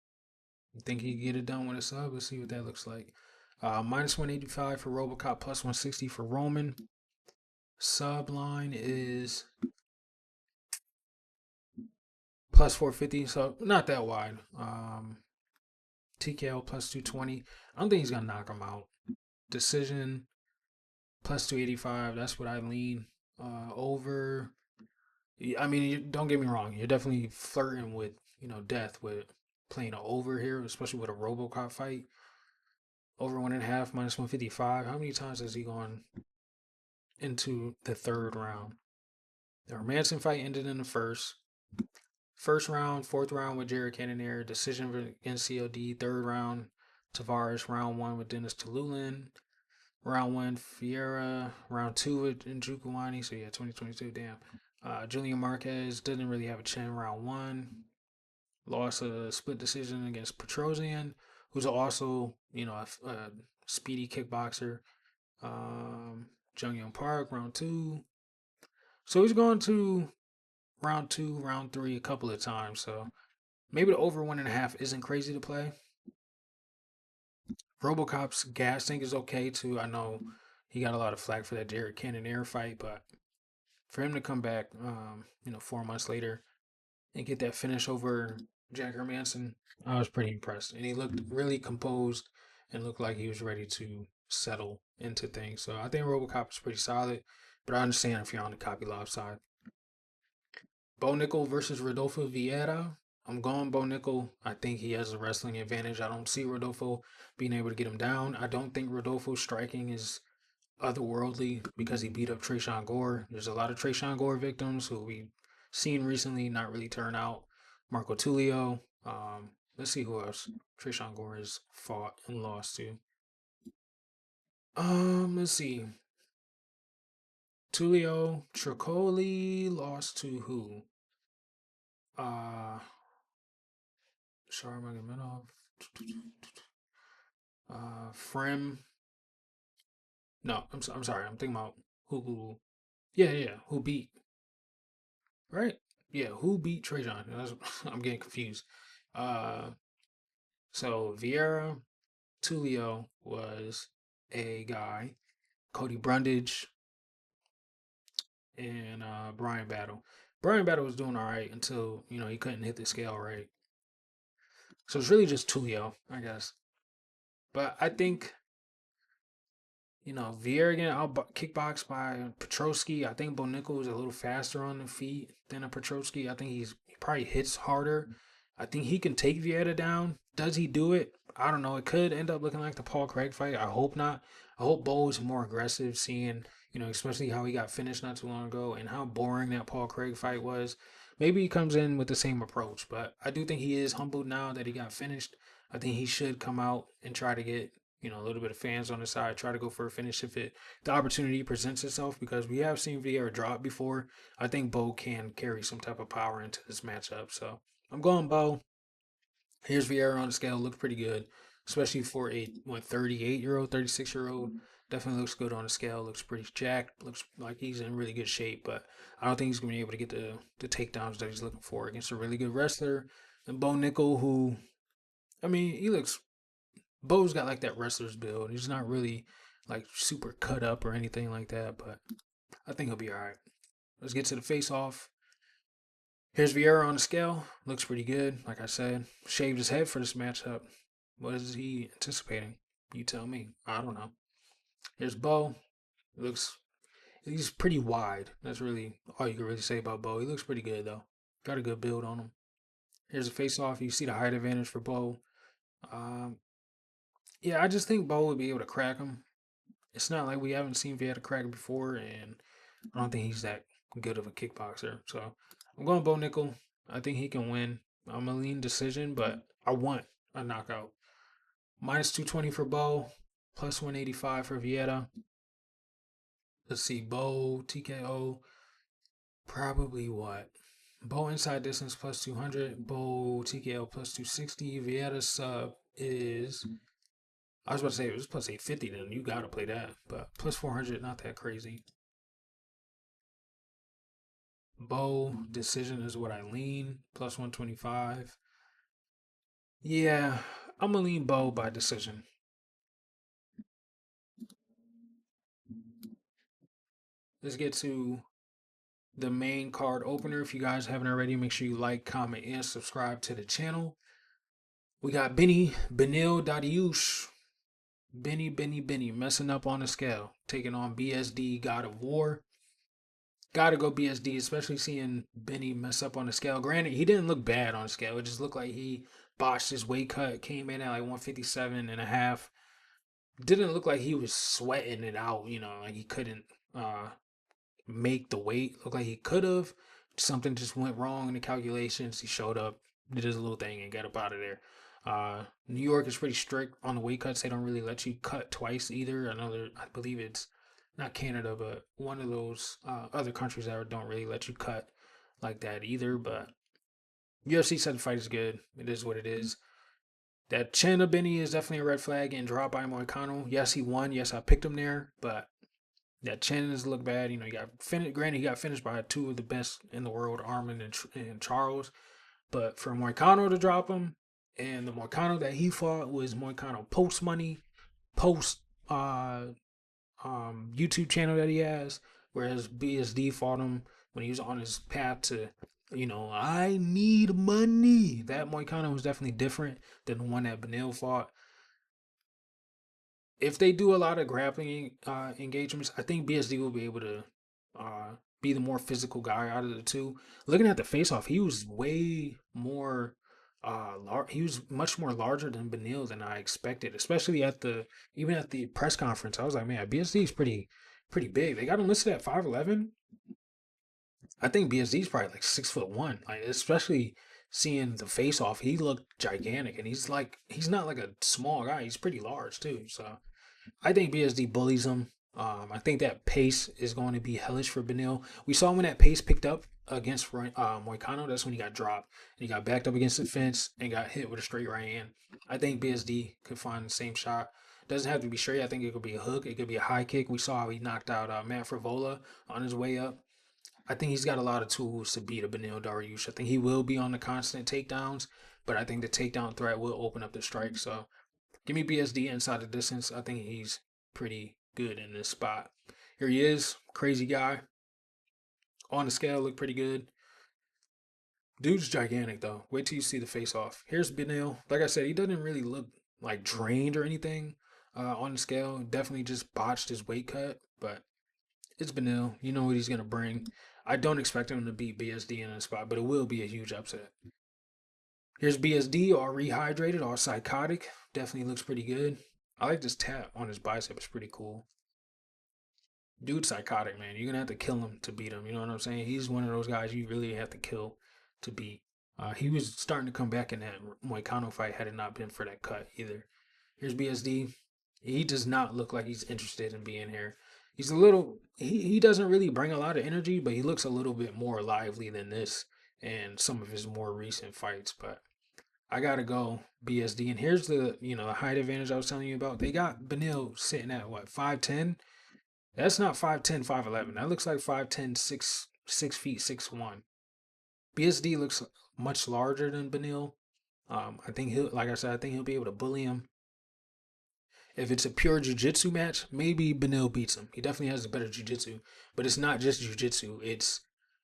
S1: you think he can get it done with a sub? Let's see what that looks like. Minus 185 for RoboCop, plus 160 for Roman. Sub line is plus 450, so not that wide. TKO plus 220. I don't think he's gonna knock him out. Decision plus 285. That's what I lean over. I mean, don't get me wrong. You're definitely flirting with death with playing an over here, especially with a RoboCop fight. Over 1.5 minus 155. How many times has he gone into the third round? The Hermanson fight ended in the first round, fourth round with Jared Cannonier, decision against COD, third round, Tavares, round 1 with Dennis Tululin, round 1, VIEIRA, round 2 with Njukwani, so yeah, 2022, damn. Julian Marquez didn't really have a chin round 1, lost a split decision against Petrosian, who's also, a speedy kickboxer. Jung Young Park, round 2. So he's gone to round 2, round 3 a couple of times. So maybe the over 1.5 isn't crazy to play. RoboCop's gas tank is okay too. I know he got a lot of flack for that Jared Cannonier fight, but for him to come back, 4 months later and get that finish over Jack Hermanson, I was pretty impressed. And he looked really composed and looked like he was ready to settle into things. So I think RoboCop is pretty solid, but I understand if you're on the KOPYLOV side. Bo Nickel versus Rodolfo Vieira. I'm going Bo Nickel. I think he has a wrestling advantage. I don't see Rodolfo being able to get him down. I don't think Rodolfo's striking is otherworldly because he beat up Trayshawn Gore. There's a lot of Trayshawn Gore victims who we've seen recently not really turn out. Marco Tulio. Let's see who else Trayshawn Gore has fought and lost to. Let's see. Tulio Tricoli lost to who? Sharmagomedov. Frem. No, I'm sorry. I'm thinking about who. Yeah. Who beat? Right? Yeah, who beat Trajan? I'm getting confused. So Vieira Tulio was a guy. Cody Brundage and Brian Battle. Brian Battle was doing all right until he couldn't hit the scale right. So it's really just Tulio, I guess. But I think Vieira getting out kickboxed by Petrosky. I think Bo Nickel is a little faster on the feet than a Petrosky. I think he probably hits harder. I think he can take Vieira down. Does he do it? I don't know. It could end up looking like the Paul Craig fight. I hope not. I hope Bo is more aggressive, seeing, especially how he got finished not too long ago and how boring that Paul Craig fight was. Maybe he comes in with the same approach, but I do think he is humbled now that he got finished. I think he should come out and try to get a little bit of fans on the side, try to go for a finish if the opportunity presents itself, because we have seen Vieira drop before. I think Bo can carry some type of power into this matchup. So I'm going Bo. Here's Vieira on the scale. Looks pretty good, especially for a 38-year-old, 36-year-old. Definitely looks good on the scale. Looks pretty jacked. Looks like he's in really good shape, but I don't think he's going to be able to get the takedowns that he's looking for against a really good wrestler. And Bo Nickel, who, I mean, Bo's got like that wrestler's build. He's not really like super cut up or anything like that, but I think he'll be all right. Let's get to the face off. Here's Vieira on the scale. Looks pretty good. Like I said, shaved his head for this matchup. What is he anticipating? You tell me. I don't know. Here's Bo. He's pretty wide. That's really all you can really say about Bo. He looks pretty good though. Got a good build on him. Here's a face off. You see the height advantage for Bo. Yeah, I just think Bo would be able to crack him. It's not like we haven't seen Vieira crack him before, and I don't think he's that good of a kickboxer. So I'm going Bo Nickel. I think he can win. I'm a lean decision, but I want a knockout. Minus 220 for Bo, plus 185 for Vieira. Let's see, Bo TKO, probably what? Bo inside distance plus 200, Bo TKO plus 260. Vieira sub is, I was about to say it was plus 850, then you got to play that, but plus 400, not that crazy. Bo decision is what I lean, plus 125. Yeah, I'm going to lean Bo by decision. Let's get to the main card opener. If you guys haven't already, make sure you like, comment, and subscribe to the channel. We got Beneil Dariush. Benny messing up on the scale, taking on BSD God of War. Gotta go BSD, especially seeing Benny mess up on the scale. Granted, he didn't look bad on the scale. It just looked like he botched his weight cut, came in at like 157.5. Didn't look like he was sweating it out, like he couldn't make the weight. Look like he could have. Something just went wrong in the calculations. He showed up, did his little thing, and got up out of there. New York is pretty strict on the weight cuts. They don't really let you cut twice either. I believe it's not Canada, but one of those other countries that don't really let you cut like that either. But UFC said the fight is good. It is what it is. That chin of Benny is definitely a red flag and dropped by Moicano. Yes, he won. Yes, I picked him there, but that chin does look bad. He got finished. Granted, he got finished by two of the best in the world, Armin and Charles. But for Moicano to drop him, and the Moicano that he fought was Moicano post money, post YouTube channel that he has, whereas BSD fought him when he was on his path to, I need money. That Moicano was definitely different than the one that Beneil fought. If they do a lot of grappling engagements, I think BSD will be able to be the more physical guy out of the two. Looking at the face-off, he was way more he was much more larger than Beneil than I expected, especially even at the press conference. I was like, man, BSD is pretty big. They got him listed at 5'11". I think BSD is probably like 6'1". Like, especially seeing the face-off, he looked gigantic, and he's not like a small guy. He's pretty large too. So I think BSD bullies him. I think that pace is going to be hellish for Beneil. We saw when that pace picked up against Moicano, that's when he got dropped. And he got backed up against the fence and got hit with a straight right hand. I think BSD could find the same shot. Doesn't have to be straight. I think it could be a hook. It could be a high kick. We saw how he knocked out Matt Frivola on his way up. I think he's got a lot of tools to beat a Beneil Dariush. I think he will be on the constant takedowns, but I think the takedown threat will open up the strike. So give me BSD inside the distance. I think he's pretty good in this spot. Here he is, crazy guy. On the scale, look pretty good. Dude's gigantic though. Wait till you see the face off. Here's Beneil. Like I said, he doesn't really look like drained or anything on the scale. Definitely just botched his weight cut, but it's Beneil. You know what he's gonna bring. I don't expect him to beat BSD in a spot, but it will be a huge upset. Here's BSD, all rehydrated, all psychotic. Definitely looks pretty good. I like this tap on his bicep. It's pretty cool. Dude's psychotic, man. You're gonna have to kill him to beat him. You know what I'm saying? He's one of those guys you really have to kill to beat. He was starting to come back in that Moicano fight had it not been for that cut either. Here's BSD. He does not look like he's interested in being here. He's a little. He doesn't really bring a lot of energy, but he looks a little bit more lively than this and some of his more recent fights. But I gotta go BSD. And here's the height advantage I was telling you about. They got Beneil sitting at what, 5'10"? That's not 5'10", 5'11". That looks like 5'10", 6 feet 6'1". BSD looks much larger than Beneil. I think like I said, I think he'll be able to bully him. If it's a pure jiu-jitsu match, maybe Beneil beats him. He definitely has a better jiu-jitsu, but it's not just jiu-jitsu. It's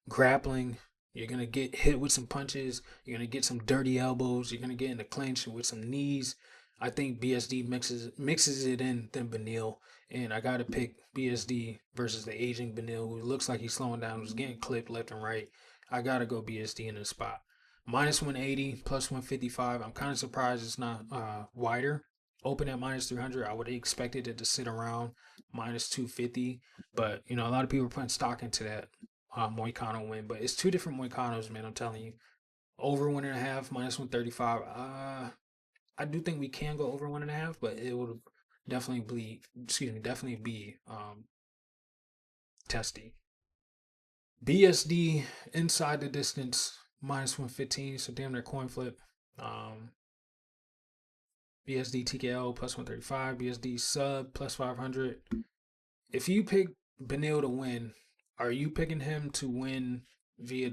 S1: grappling. You're going to get hit with some punches. You're going to get some dirty elbows. You're going to get in the clinch with some knees. I think BSD mixes it in than Beneil, and I got to pick BSD versus the aging Beneil, who looks like he's slowing down, who's getting clipped left and right. I got to go BSD in this spot. Minus 180, plus 155. I'm kind of surprised it's not wider. open at minus 300. I would have expected it to sit around minus 250. But, you know, a lot of people are putting stock into that Moicano win. But it's two different Moicanos, man. I'm telling you. Over 1.5, minus 135. I do think we can go over 1.5, but it would definitely be testy. BSD inside the distance, minus 115, so damn near coin flip. BSD TKO plus 135, BSD sub plus 500. If you pick Beneil to win, are you picking him to win via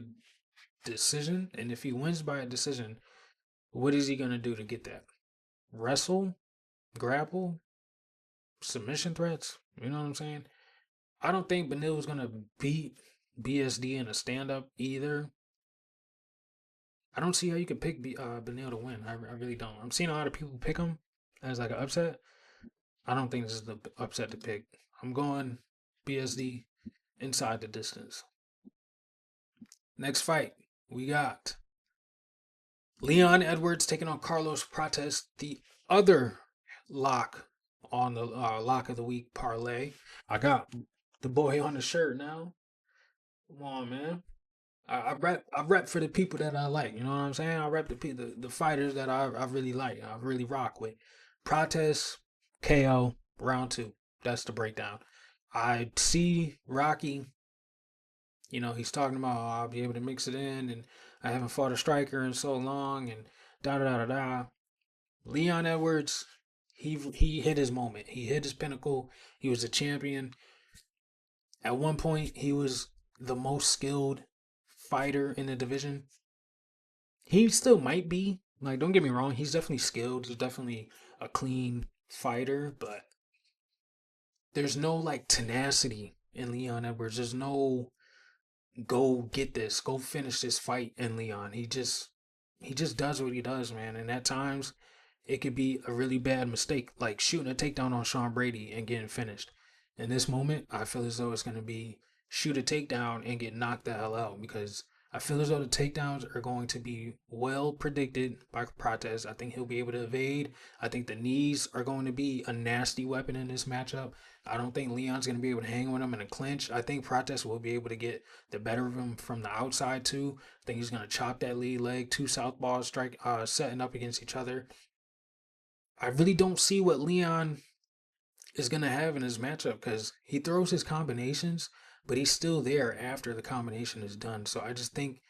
S1: decision? And if he wins by a decision, what is he going to do to get that? Wrestle? Grapple? Submission threats? You know what I'm saying? I don't think Beneil is going to beat BSD in a stand-up either. I don't see how you could pick Beneil to win. I really don't. I'm seeing a lot of people pick him as like an upset. I don't think this is the upset to pick. I'm going BSD inside the distance. Next fight, we got Leon Edwards taking on Carlos Prates, the other lock on the lock of the week parlay. I got the boy on the shirt now. Come on, man. I rep for the people that I like. You know what I'm saying? I rep the fighters that I really like. I really rock with. Prates, KO, round 2. That's the breakdown. I see Rocky. You know, he's talking about, oh, I'll be able to mix it in, and I haven't fought a striker in so long, and da da da da da. Leon Edwards, he hit his moment. He hit his pinnacle. He was a champion. At one point, he was the most skilled fighter in the division. He still might be. Like, don't get me wrong, he's definitely skilled. He's definitely a clean fighter, but there's no like tenacity in Leon Edwards. There's no go get this, go finish this fight in Leon. He just does what he does, man. And at times it could be a really bad mistake, like shooting a takedown on Sean Brady and getting finished. In this moment, I feel as though it's going to be shoot a takedown and get knocked the hell out, because I feel as though the takedowns are going to be well predicted by Prates. I think he'll be able to evade. I think the knees are going to be a nasty weapon in this matchup. I don't think Leon's going to be able to hang with him in a clinch. I think Prates will be able to get the better of him from the outside too. I think he's going to chop that lead leg. Two southpaws strike, setting up against each other. I really don't see what Leon is going to have in his matchup, because he throws his combinations, but he's still there after the combination is done. So I just think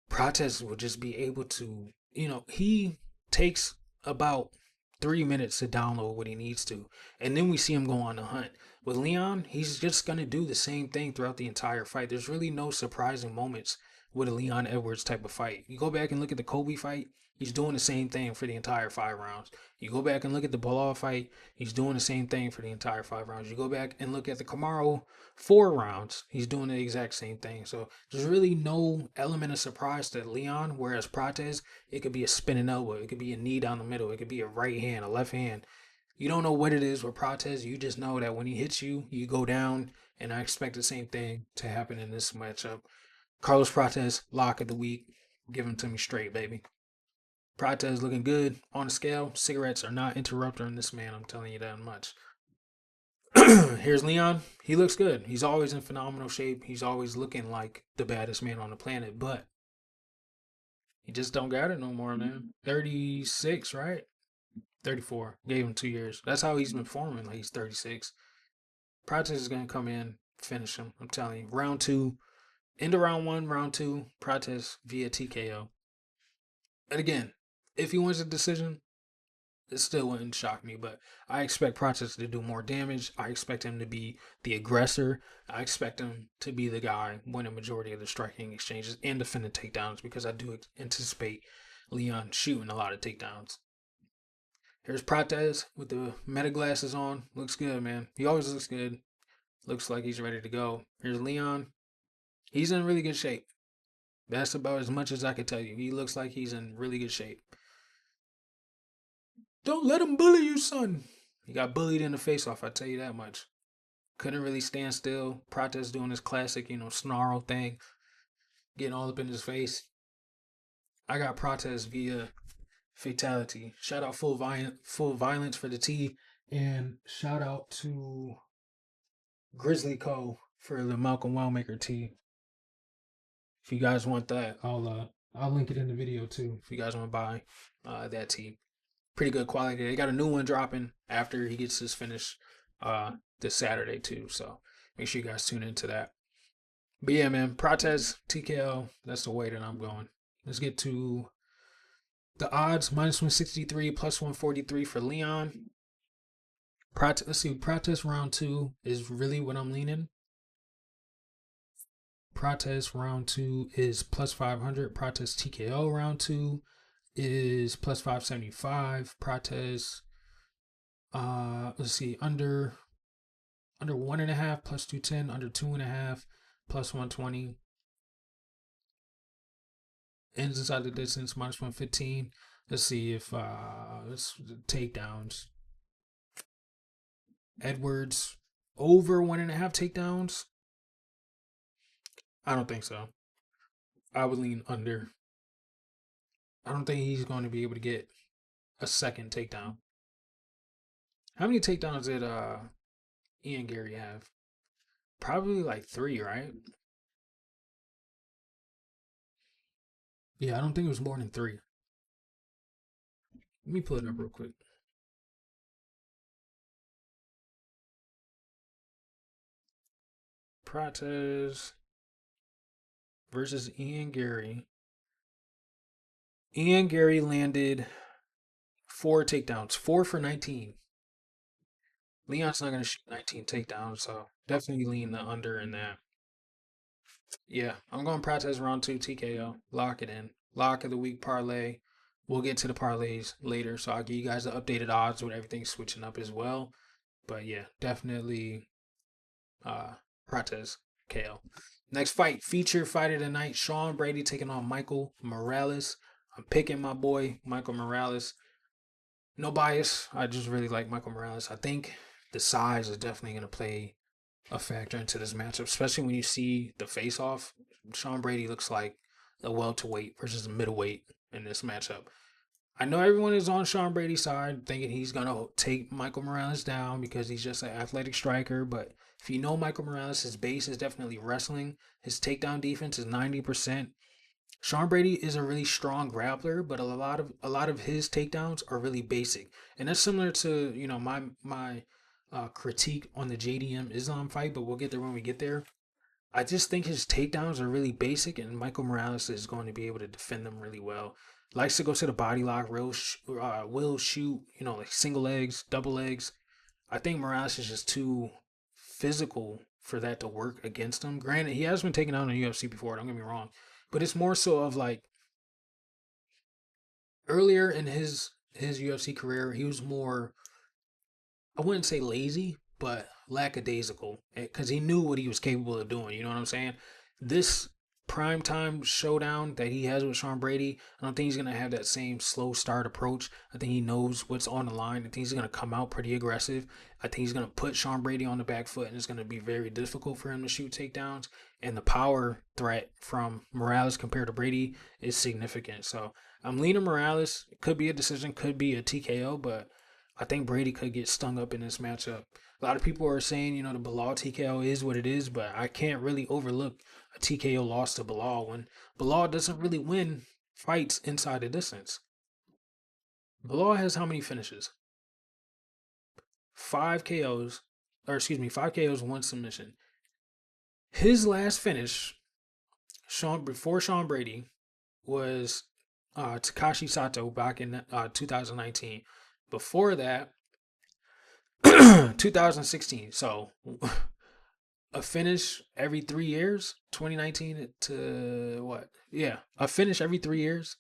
S1: Prates will just be able to, you know, he takes about 3 minutes to download what he needs to, and then we see him go on the hunt. With Leon, he's just going to do the same thing throughout the entire fight. There's really no surprising moments with a Leon Edwards type of fight. You go back and look at the Kobe fight, he's doing the same thing for the entire 5 rounds. You go back and look at the Belal fight, he's doing the same thing for the entire 5 rounds. You go back and look at the Kamaru 4 rounds, he's doing the exact same thing. So there's really no element of surprise to Leon, whereas Prates, it could be a spinning elbow, it could be a knee down the middle, it could be a right hand, a left hand. You don't know what it is with Prates, you just know that when he hits you, you go down, and I expect the same thing to happen in this matchup. Carlos Prates, lock of the week. Give him to me straight, baby. Prates looking good on the scale. Cigarettes are not interrupting this man, I'm telling you that much. Here's Leon. He looks good. He's always in phenomenal shape. He's always looking like the baddest man on the planet, but he just don't got it no more, man. 36, right? 34. Gave him 2 years. That's how he's been forming. Like, he's 36. Prates is going to come in, finish him. I'm telling you. Round 2. End of round 1, round 2. Prates via TKO. And again, if he wins a decision, it still wouldn't shock me, but I expect Prates to do more damage. I expect him to be the aggressor. I expect him to be the guy winning majority of the striking exchanges and defending takedowns, because I do anticipate Leon shooting a lot of takedowns. Here's Prates with the meta glasses on. Looks good, man. He always looks good. Looks like he's ready to go. Here's Leon. He's in really good shape. That's about as much as I can tell you. He looks like he's in really good shape. Don't let him bully you, son. He got bullied in the face-off, I tell you that much. Couldn't really stand still. Prates doing his classic, snarl thing. Getting all up in his face. I got Prates via Fatality. Shout out Full Violence for the T, and shout out to Grizzly Co for the Malcolm WELLMAKER T. If you guys want that, I'll link it in the video too. If you guys want to buy that tee, pretty good quality. They got a new one dropping after he gets his finish this Saturday too. So make sure you guys tune into that. But yeah, man, PRATES TKO. That's the way that I'm going. Let's get to the odds. -163, +143 for Leon. Let's see. PRATES round 2 is really what I'm leaning. PRATES round 2 is +500. PRATES TKO round 2 is +575. PRATES, let's see, under 1.5 +210, under 2.5 +120. Ends inside the distance -115. Let's see if let's takedowns. Edwards over 1.5 takedowns. I don't think so. I would lean under. I don't think he's going to be able to get a second takedown. How many takedowns did Ian Gary have? Probably like 3, right? Yeah, I don't think it was more than 3. Let me pull it up real quick. PRATES versus Ian Gary. Ian Gary landed 4 takedowns, 4 for 19. Leon's not going to shoot 19 takedowns, so definitely lean the under in that. Yeah, I'm going PRATES round 2 TKO. Lock it in. Lock of the week parlay. We'll get to the parlays later, so I'll give you guys the updated odds with everything switching up as well. But yeah, definitely PRATES KO. Next fight, feature fight of the night, Sean Brady taking on Michael Morales. I'm picking my boy, Michael Morales. No bias. I just really like Michael Morales. I think the size is definitely going to play a factor into this matchup, especially when you see the face-off. Sean Brady looks like a welterweight versus a middleweight in this matchup. I know everyone is on Sean Brady's side, thinking he's going to take Michael Morales down because he's just an athletic striker. But if you know Michael Morales, his base is definitely wrestling. His takedown defense is 90%. Sean Brady is a really strong grappler, but a lot of his takedowns are really basic, and that's similar to my critique on the JDM Islam fight. But we'll get there when we get there. I just think his takedowns are really basic, and Michael Morales is going to be able to defend them really well. Likes to go to the body lock, will shoot, like single legs, double legs. I think Morales is just too physical for that to work against him. Granted, he has been taken out in the UFC before, don't get me wrong. But it's more so of like earlier in his UFC career, he was more, I wouldn't say lazy, but lackadaisical, because he knew what he was capable of doing. You know what I'm saying? This primetime showdown that he has with Sean Brady, I don't think he's going to have that same slow start approach. I think he knows what's on the line. I think he's going to come out pretty aggressive. I think he's going to put Sean Brady on the back foot, and it's going to be very difficult for him to shoot takedowns. And the power threat from Morales compared to Brady is significant. So I'm leaning Morales. It could be a decision, could be a TKO, but I think Brady could get stung up in this matchup. A lot of people are saying, the Bilal TKO is what it is, but I can't really overlook a TKO loss to Bilal when Bilal doesn't really win fights inside the distance. Bilal has how many finishes? 5 KOs, 5 KOs, 1 submission. His last finish, before Sean Brady, was Takashi Sato back in 2019. Before that, 2016. So a finish every 3 years. 2019 to what? Yeah, a finish every 3 years.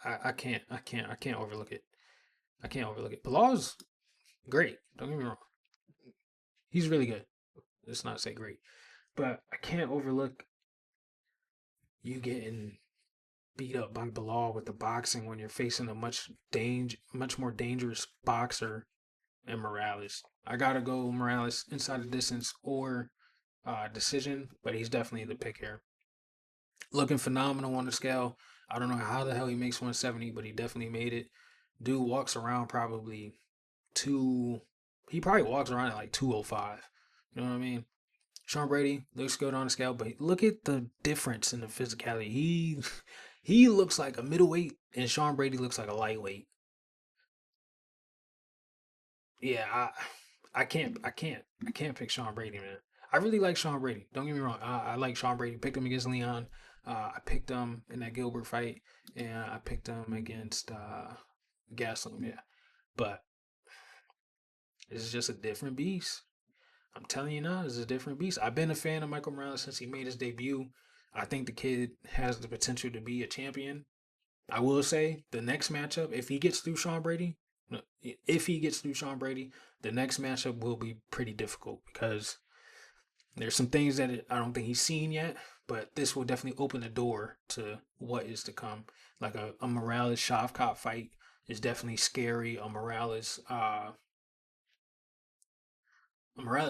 S1: I can't overlook it. I can't overlook it. Bilal's great. Don't get me wrong. He's really good. Let's not say great, but I can't overlook you getting beat up by Bilal with the boxing when you're facing a much more dangerous boxer and Morales. I gotta go Morales inside the distance or decision, but he's definitely the pick here. Looking phenomenal on the scale. I don't know how the hell he makes 170, but he definitely made it. Dude walks around probably two. He probably walks around at like 205. You know what I mean? Sean Brady looks good on the scale, but look at the difference in the physicality. He looks like a middleweight, and Sean Brady looks like a lightweight. Yeah, I can't pick Sean Brady, man. I really like Sean Brady. Don't get me wrong. I like Sean Brady. Picked him against Leon. I picked him in that Gilbert fight, and I picked him against Gaslam. Yeah, but it's just a different beast. I'm telling you now, it's a different beast. I've been a fan of Michael Morales since he made his debut. I think the kid has the potential to be a champion. I will say the next matchup, if he gets through Sean Brady, if he gets through Sean Brady, the next matchup will be pretty difficult because there's some things that I don't think he's seen yet, but this will definitely open the door to what is to come. Like a Morales Shavkat fight is definitely scary. A Morales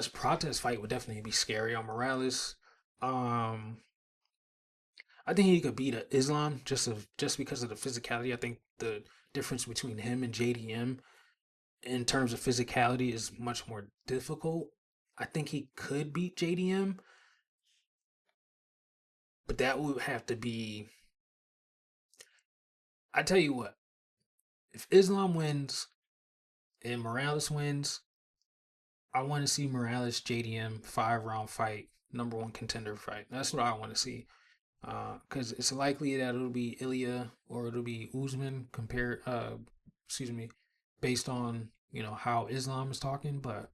S1: Prates fight would definitely be scary. A Morales, um, I think he could beat Islam just because of the physicality. I think the difference between him and JDM in terms of physicality is much more difficult. I think he could beat JDM, but that would have to be. I tell you what, if Islam wins and Morales wins, I want to see Morales JDM 5 round fight, number one contender fight. That's what I want to see. Because it's likely that it'll be Ilya or it'll be Usman compared. Excuse me, based on how Islam is talking. But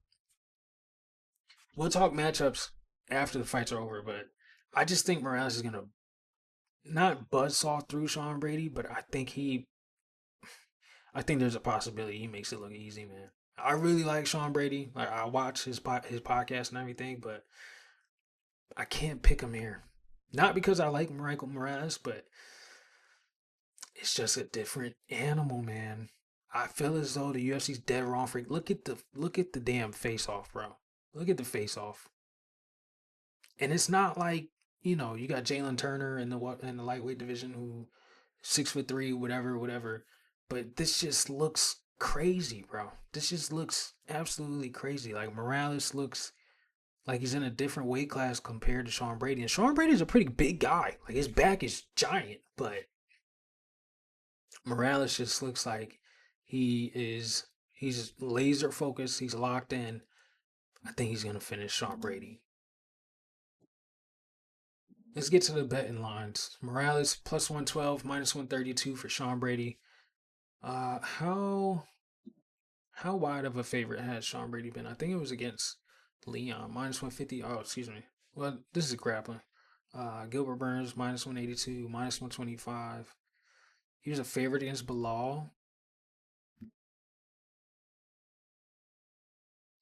S1: we'll talk matchups after the fights are over. But I just think Morales is gonna not buzzsaw through Sean Brady, but I think there's a possibility he makes it look easy, man. I really like Sean Brady. Like I watch his podcast and everything, but I can't pick him here. Not because I like Michael Morales, but it's just a different animal, man. I feel as though the UFC's dead wrong for. Look at the damn face off, bro. Look at the face off, and it's not like you got Jalen Turner in the lightweight division who 6'3", whatever. But this just looks crazy, bro. This just looks absolutely crazy. Like Morales looks like he's in a different weight class compared to Sean Brady, and Sean Brady's a pretty big guy. Like his back is giant, but Morales just looks like he's laser focused, he's locked in. I think he's gonna finish Sean Brady. Let's get to the betting lines. Morales plus 112, minus 132 for Sean Brady. How wide of a favorite has Sean Brady been? I think it was against Leon, minus 150. Oh, excuse me. Well, this is grappling. Gilbert Burns, minus 182, minus 125. He was a favorite against Bilal.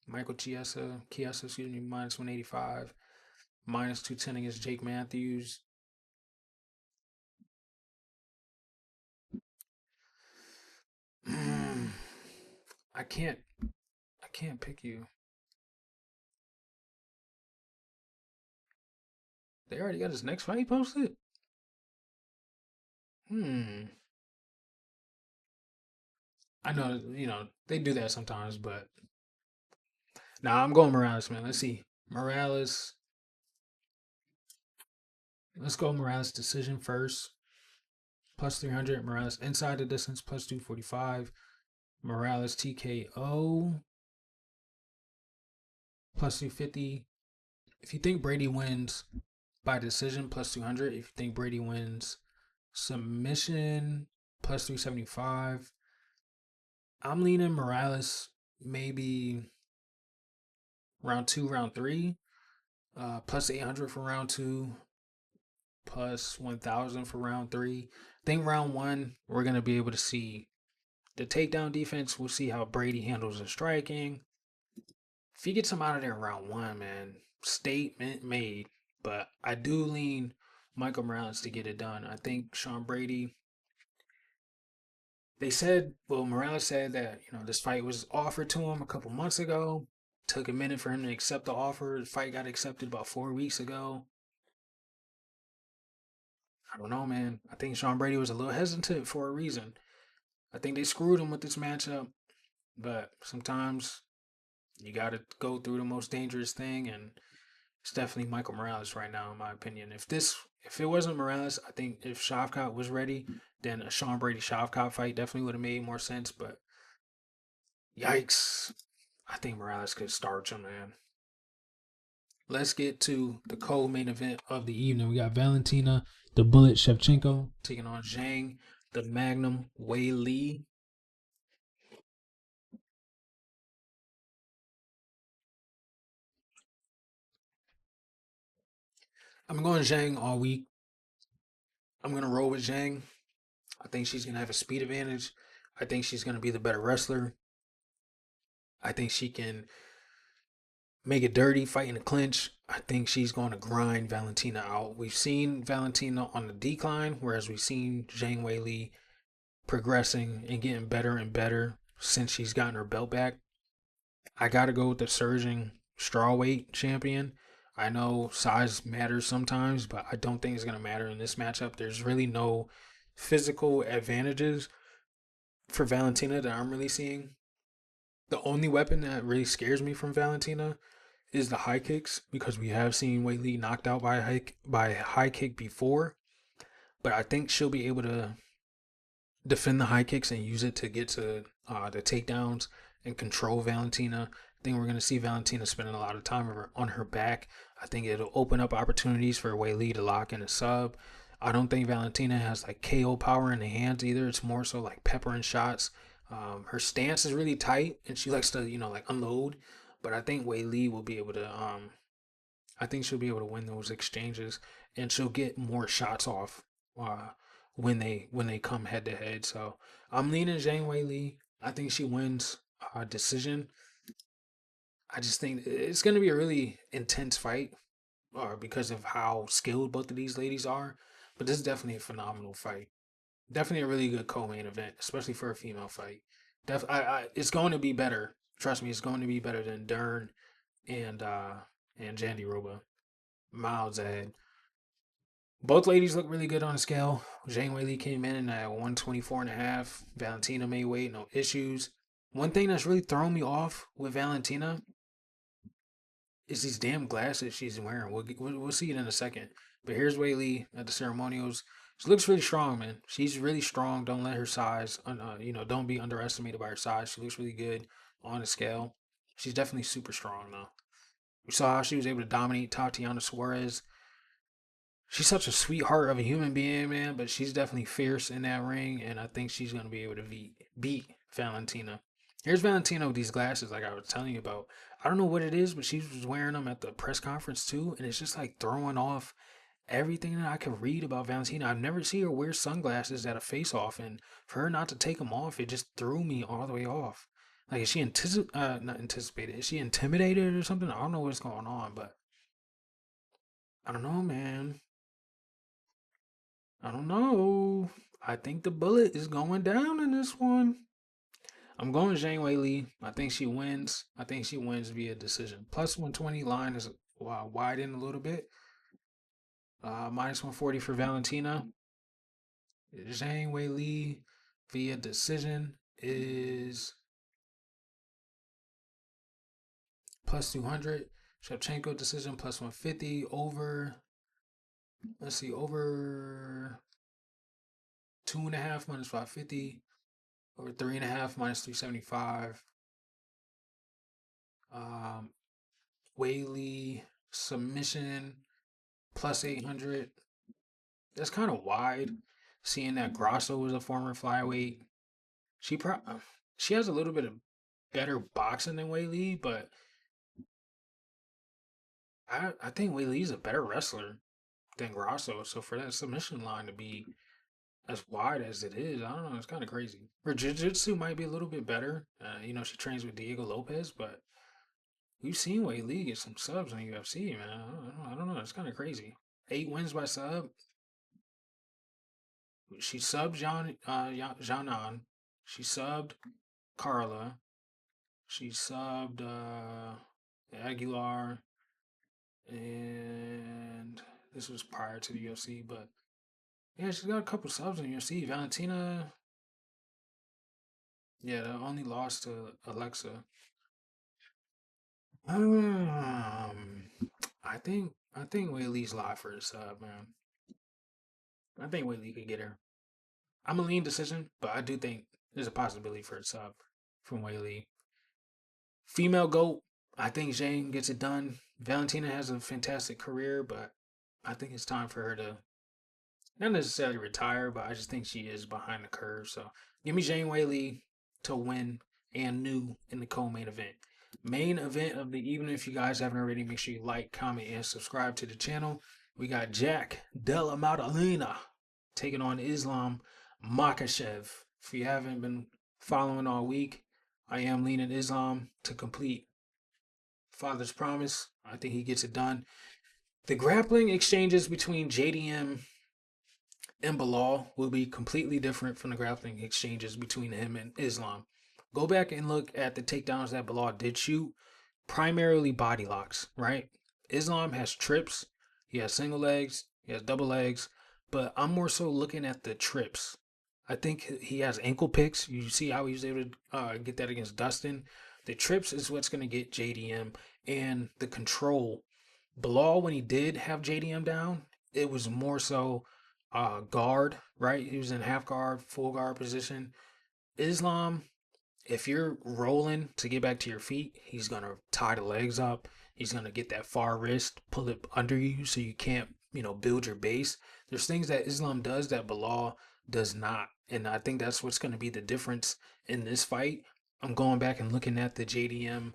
S1: Michael Chiesa, excuse me, minus 185, minus 210 against Jake Matthews. I can't pick you. They already got his next fight posted. Hmm. I know, they do that sometimes, but nah, I'm going Morales, man. Let's see. Morales. Let's go Morales decision first. Plus 300. Morales inside the distance, plus 245. Morales TKO, plus 250. If you think Brady wins by decision, plus 200. If you think Brady wins submission, plus 375. I'm leaning Morales maybe round 2, round 3. Plus 800 for round 2, plus 1,000 for round 3. I think round 1, we're going to be able to see the takedown defense. We'll see how Brady handles the striking. If he gets him out of there in round 1, man, statement made. But I do lean Michael Morales to get it done. I think Sean Brady. Morales said that, this fight was offered to him a couple months ago. Took a minute for him to accept the offer. The fight got accepted about 4 weeks ago. I don't know, man. I think Sean Brady was a little hesitant for a reason. I think they screwed him with this matchup, but sometimes you got to go through the most dangerous thing, and it's definitely Michael Morales right now, in my opinion. If it wasn't Morales, I think if Shavkat was ready, then a Sean Brady Shavkat fight definitely would have made more sense. But yikes, I think Morales could starch him, man. Let's get to the co-main event of the evening. We got Valentina, the Bullet Shevchenko, taking on Zhang, the Magnum Wei Li. I'm going Zhang all week. I'm going to roll with Zhang. I think she's going to have a speed advantage. I think she's going to be the better wrestler. I think she can make it dirty, fight in a clinch. I think she's going to grind Valentina out. We've seen Valentina on the decline, whereas we've seen Zhang Wei Li progressing and getting better and better since she's gotten her belt back. I got to go with the surging strawweight champion. I know size matters sometimes, but I don't think it's going to matter in this matchup. There's really no physical advantages for Valentina that I'm really seeing. The only weapon that really scares me from Valentina is the high kicks, because we have seen Wei Li knocked out by a high kick before, but I think she'll be able to defend the high kicks and use it to get to the takedowns and control Valentina. I think we're going to see Valentina spending a lot of time on her back. I think it'll open up opportunities for Wei Li to lock in a sub. I don't think Valentina has like KO power in the hands either. It's more so like peppering shots. Her stance is really tight, and she likes to, like unload. But I think Wei Li will be able to. I think she'll be able to win those exchanges, and she'll get more shots off uh, when they come head to head. So I'm leaning Zhang Wei Li. I think she wins decision. I just think it's going to be a really intense fight because of how skilled both of these ladies are. But this is definitely a phenomenal fight. Definitely a really good co-main event, especially for a female fight. It's going to be better. Trust me, it's going to be better than Dern and Jandy Roba. Miles ahead. Both ladies look really good on the scale. Zhang Weili came in at 124 and a half. Valentina made weight, no issues. One thing that's really thrown me off with Valentina is these damn glasses she's wearing. We'll see it in a second. But here's Weili at the ceremonials. She looks really strong, man. She's really strong. Don't let her size, don't be underestimated by her size. She looks really good on the scale. She's definitely super strong, though. We saw how she was able to dominate Tatiana Suarez. She's such a sweetheart of a human being, man, but she's definitely fierce in that ring, and I think she's going to be able to beat Valentina. Here's Valentina with these glasses, like I was telling you about. I don't know what it is, but she was wearing them at the press conference too, and it's just like throwing off everything that I could read about Valentina. I've never seen her wear sunglasses at a face-off, and for her not to take them off, it just threw me all the way off. Like, is she not anticipated? Is she intimidated or something? I don't know what's going on, but I don't know, man. I don't know. I think the bullet is going down in this one. I'm going Zhang Wei Li. I think she wins. I think she wins via decision. Plus 120 line is widened a little bit. Minus 140 for Valentina. Zhang Wei Li via decision is plus 200. Shevchenko decision plus 150 over. Let's see, over 2.5 minus 550. Over 3.5 minus 375. Um, Whaley submission plus 800. That's kind of wide. Seeing that Grasso was a former flyweight, she she has a little bit of better boxing than Whaley, but I think Whaley's a better wrestler than Grasso. So for that submission line to be as wide as it is, I don't know. It's kind of crazy. Her jiu-jitsu might be a little bit better. She trains with Diego Lopez, but we've seen Wei Li get some subs in the UFC, man. I don't know. It's kind of crazy. 8 wins by sub. She subbed Janan. She subbed Carla. She subbed Aguilar. And this was prior to the UFC, but Yeah, she's got a couple subs in UFC. Valentina, yeah, the only lost to Alexa. I think Whaley's live for a sub, man. I think Whaley could get her. I'm a lean decision, but I do think there's a possibility for a sub from Whaley. Female GOAT, I think Zhang gets it done. Valentina has a fantastic career, but I think it's time for her to not necessarily retire, but I just think she is behind the curve. So give me Zhang Weili to win and new in the co-main event. Main event of the evening. If you guys haven't already, make sure you like, comment, and subscribe to the channel. We got Jack Della Maddalena taking on Islam Makhachev. If you haven't been following all week, I am leaning Islam to complete Father's Promise. I think he gets it done. The grappling exchanges between JDM and Bilal will be completely different from the grappling exchanges between him and Islam. Go back and look at the takedowns that Bilal did shoot, primarily body locks, right? Islam has trips, he has single legs, he has double legs, but I'm more so looking at the trips. I think he has ankle picks. You see how he was able to get that against Dustin. The trips is what's going to get JDM, and the control. Bilal, when he did have JDM down, it was more so guard, right? He was in half guard, full guard position. Islam, if you're rolling to get back to your feet, he's going to tie the legs up. He's going to get that far wrist, pull it under you so you can't, build your base. There's things that Islam does that Bilal does not. And I think that's what's going to be the difference in this fight. I'm going back and looking at the JDM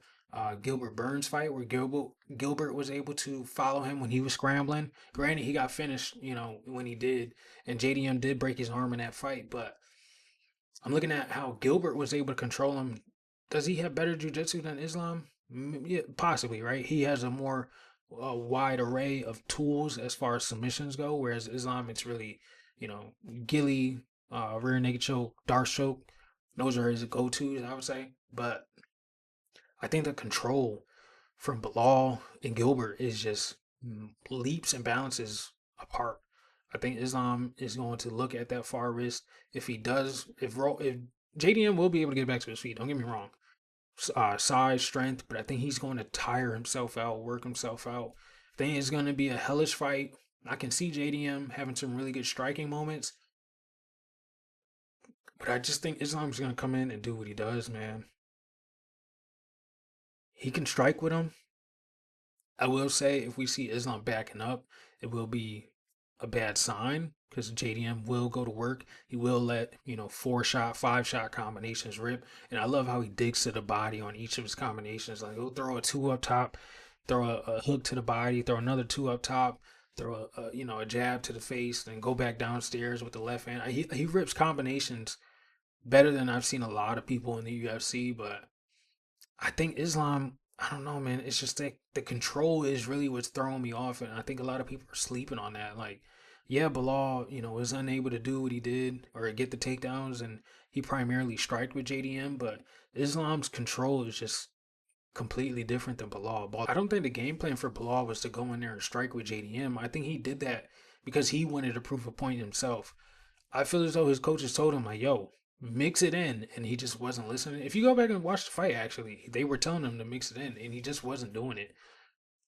S1: Gilbert Burns fight where Gilbert was able to follow him when he was scrambling. Granted, he got finished, when he did, and JDM did break his arm in that fight. But I'm looking at how Gilbert was able to control him. Does he have better jiu-jitsu than Islam? Yeah, possibly, right? He has a more wide array of tools as far as submissions go, whereas Islam, it's really, gilly, rear naked choke, dark choke. Those are his go-tos, I would say. But I think the control from Bilal and Gilbert is just leaps and balances apart. I think Islam is going to look at that far wrist. If he does, if JDM will be able to get back to his feet, don't get me wrong, size, strength, but I think he's going to tire himself out, work himself out. I think it's going to be a hellish fight. I can see JDM having some really good striking moments, but I just think Islam's going to come in and do what he does, man. He can strike with him. I will say if we see Islam backing up, it will be a bad sign because JDM will go to work. He will let, 4-shot, 5-shot combinations rip. And I love how he digs to the body on each of his combinations. Like he'll throw a 2 up top, throw a hook to the body, throw another 2 up top, throw a jab to the face, then go back downstairs with the left hand. He rips combinations better than I've seen a lot of people in the UFC, but I think Islam, I don't know, man. It's just that the control is really what's throwing me off, and I think a lot of people are sleeping on that. Like, yeah, Bilal, was unable to do what he did or get the takedowns, and he primarily striked with JDM, but Islam's control is just completely different than Bilal. I don't think the game plan for Bilal was to go in there and strike with JDM. I think he did that because he wanted to prove a point himself. I feel as though his coaches told him, like, yo, mix it in, and he just wasn't listening. If you go back and watch the fight, actually, they were telling him to mix it in, and he just wasn't doing it.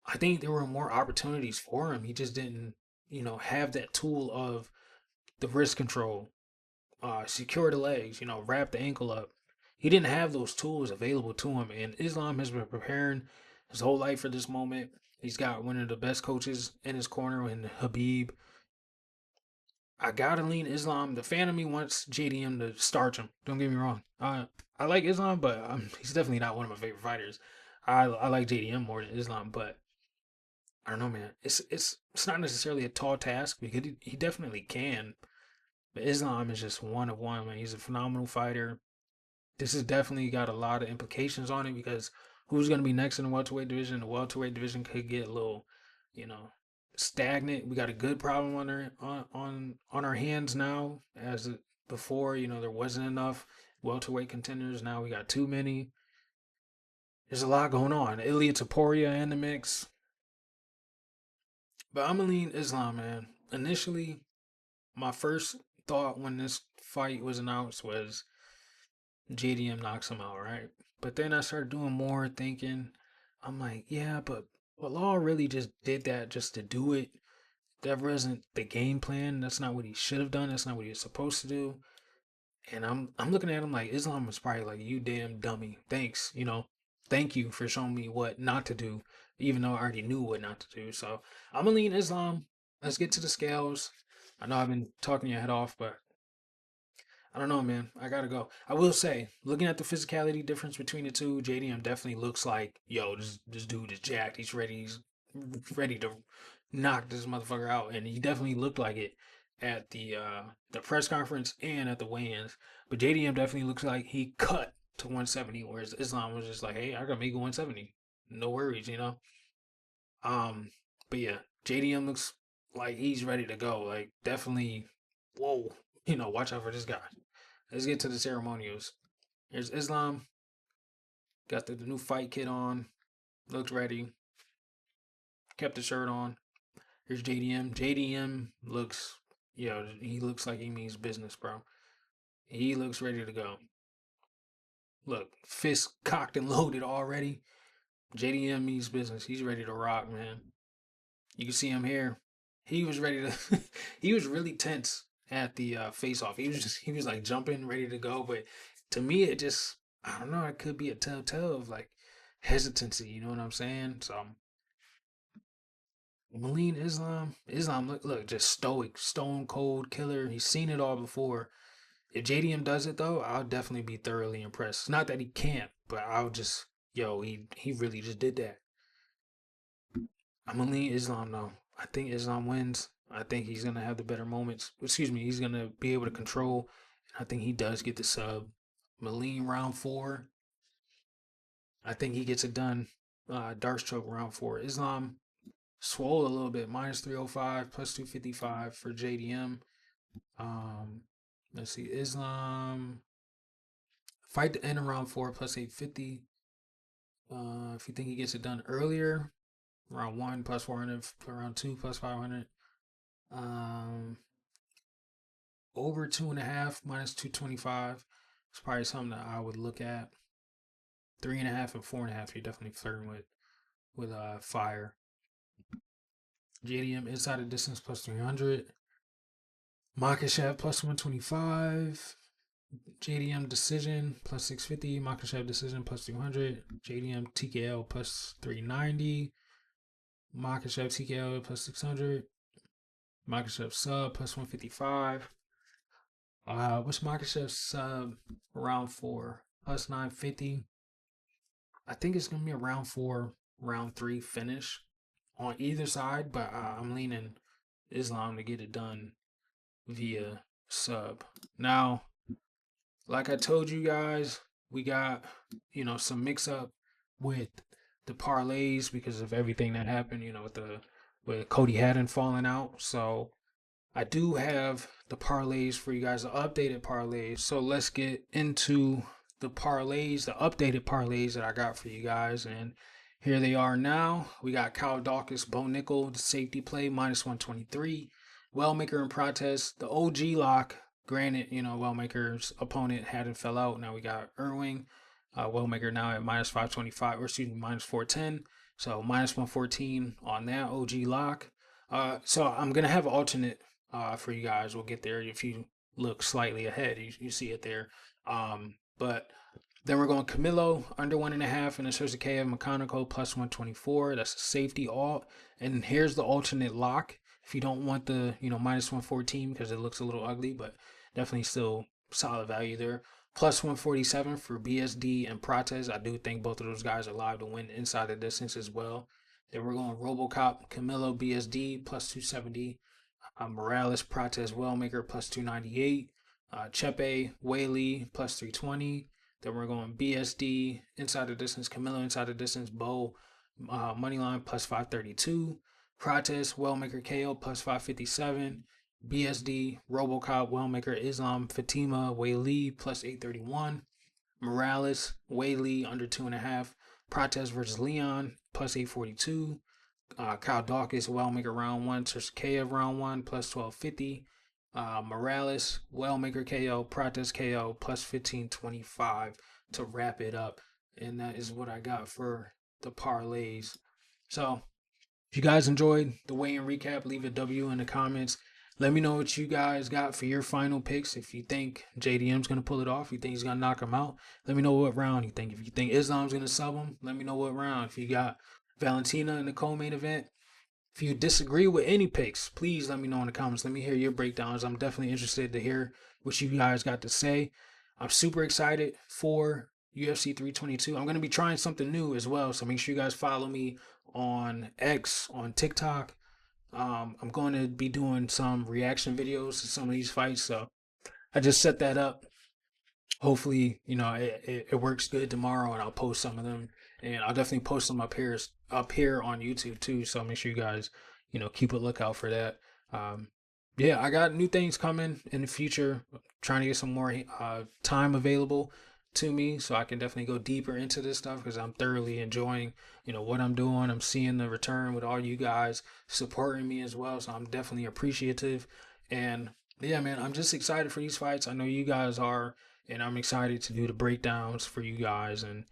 S1: I think there were more opportunities for him. He just didn't, have that tool of the wrist control, secure the legs, wrap the ankle up. He didn't have those tools available to him, and Islam has been preparing his whole life for this moment. He's got one of the best coaches in his corner in Habib. I gotta lean Islam. The fan of me wants JDM to starch him. Don't get me wrong. I like Islam, but he's definitely not one of my favorite fighters. I like JDM more than Islam, but I don't know, man. It's not necessarily a tall task because he definitely can. But Islam is just one of one, man. He's a phenomenal fighter. This has definitely got a lot of implications on it because who's gonna be next in the welterweight division? The welterweight division could get a little, you know, stagnant. We got a good problem on our hands now. As before, there wasn't enough welterweight contenders. Now we got too many. There's a lot going on. Ilia Topuria in the mix. But I'm gonna lean Islam, man. Initially, my first thought when this fight was announced was JDM knocks him out, right? But then I started doing more thinking. I'm like, yeah, but Law really just did that just to do it. That wasn't the game plan. That's not what he should have done. That's not what he was supposed to do. And I'm looking at him like Islam was probably like, you damn dummy. Thanks, thank you for showing me what not to do, even though I already knew what not to do. So I'm gonna lean Islam. Let's get to the scales. I know I've been talking your head off, but I don't know, man. I gotta go. I will say, looking at the physicality difference between the two, JDM definitely looks like, yo, this dude is jacked. He's ready. He's ready to knock this motherfucker out, and he definitely looked like it at the press conference and at the weigh-ins. But JDM definitely looks like he cut to 170, whereas Islam was just like, hey, I can make it 170, no worries. Um, but yeah, JDM looks like he's ready to go. Like definitely, whoa, watch out for this guy. Let's get to the ceremonials. Here's Islam. Got the new fight kit on. Looked ready. Kept the shirt on. Here's JDM. JDM looks, he looks like he means business, bro. He looks ready to go. Look, fist cocked and loaded already. JDM means business. He's ready to rock, man. You can see him here. He was ready to, he was really tense at the face-off. He was like jumping, ready to go. But to me, it just, I don't know, it could be a telltale of like hesitancy. You know what I'm saying? So Maleen Islam, look, just stoic, stone cold killer. He's seen it all before. If JDM does it though, I'll definitely be thoroughly impressed. It's not that he can't, but I'll just, he really just did that. I'm gonna lean Islam though. I think Islam wins. I think he's gonna have the better moments. Excuse me, he's gonna be able to control. And I think he does get the sub. I'm gonna lean round 4. I think he gets it done. Dark stroke round 4. Islam swole a little bit. Minus 305, plus 255 for JDM. Let's see. Islam fight to end in round 4 plus 850. If you think he gets it done earlier, round 1 plus 400, round 2 plus 500. Over 2.5 minus 225. It's probably something that I would look at. 3.5 and 4.5. You're definitely flirting with fire. JDM inside the distance plus 300. Makhachev plus 125. JDM decision plus 650. Makhachev decision plus 200. JDM TKO plus 390. Makhachev TKO plus 600. Makhachev sub plus 155. What's Makachev's sub round 4 plus 950? I think it's gonna be a round 4, round 3 finish on either side, but I'm leaning Islam to get it done via sub. Now, like I told you guys, we got some mix up with the parlays because of everything that happened, with Cody Haddon falling out. So I do have the parlays for you guys, the updated parlays. So let's get into the parlays, the updated parlays that I got for you guys. And here they are now. We got Kyle Dawkins, Bo Nickel, the safety play, minus 123. WELLMAKER and PRATES, the OG lock. Granted, WELLMAKER's opponent hadn't fell out. Now we got Irwing. WELLMAKER now at minus 525, or excuse me, minus 410. So minus 114 on that OG lock. So I'm going to have an alternate for you guys. We'll get there. If you look slightly ahead, you see it there. But then we're going CAMILO under 1.5 and a SUSURKAEV MCCONICO plus 124. That's a safety alt. And here's the alternate lock. If you don't want the minus 114 because it looks a little ugly, but definitely still solid value there. Plus 147 for BSD and PRATES. I do think both of those guys are live to win inside the distance as well. Then we're going RoboCop, CAMILO, BSD plus 270. Morales, PRATES, WELLMAKER plus 298. Chepe, Whaley plus 320. Then we're going BSD inside the distance, CAMILO inside the distance, Bo moneyline plus 532. PRATES, WELLMAKER, KO plus 557. BSD, RoboCop, WELLMAKER, Islam, Fatima, Whaley plus 831. Morales, Whaley under 2.5. PRATES versus Leon plus 842. Kyle Dawkins, WELLMAKER round 1, SUSURKAEV round 1 plus 1250. Morales, Wellmaker KO, Prates KO, plus 1525 to wrap it up. And that is what I got for the parlays. So if you guys enjoyed the weigh-in recap, leave a W in the comments. Let me know what you guys got for your final picks. If you think JDM's going to pull it off, you think he's going to knock him out, let me know what round you think. If you think Islam's going to sub him, let me know what round. If you got Valentina in the co-main event, if you disagree with any picks, please let me know in the comments. Let me hear your breakdowns. I'm definitely interested to hear what you guys got to say. I'm super excited for UFC 322. I'm going to be trying something new as well, so make sure you guys follow me on X, on TikTok. I'm going to be doing some reaction videos to some of these fights, so I just set that up. Hopefully, you know, it works good tomorrow, and I'll post some of them, and I'll definitely post them up here on YouTube too. So make sure you guys, you know, keep a lookout for that. Yeah, I got new things coming in the future. I'm trying to get some more time available to me, so I can definitely go deeper into this stuff, because I'm thoroughly enjoying, you know, what I'm doing. I'm seeing the return with all you guys supporting me as well, so I'm definitely appreciative. And yeah, man, I'm just excited for these fights. I know you guys are, and I'm excited to do the breakdowns for you guys, and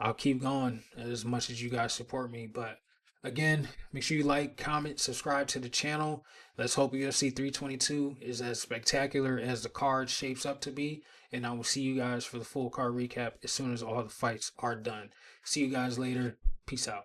S1: I'll keep going as much as you guys support me. But again, make sure you like, comment, subscribe to the channel. Let's hope UFC 322 is as spectacular as the card shapes up to be. And I will see you guys for the full card recap as soon as all the fights are done. See you guys later. Peace out.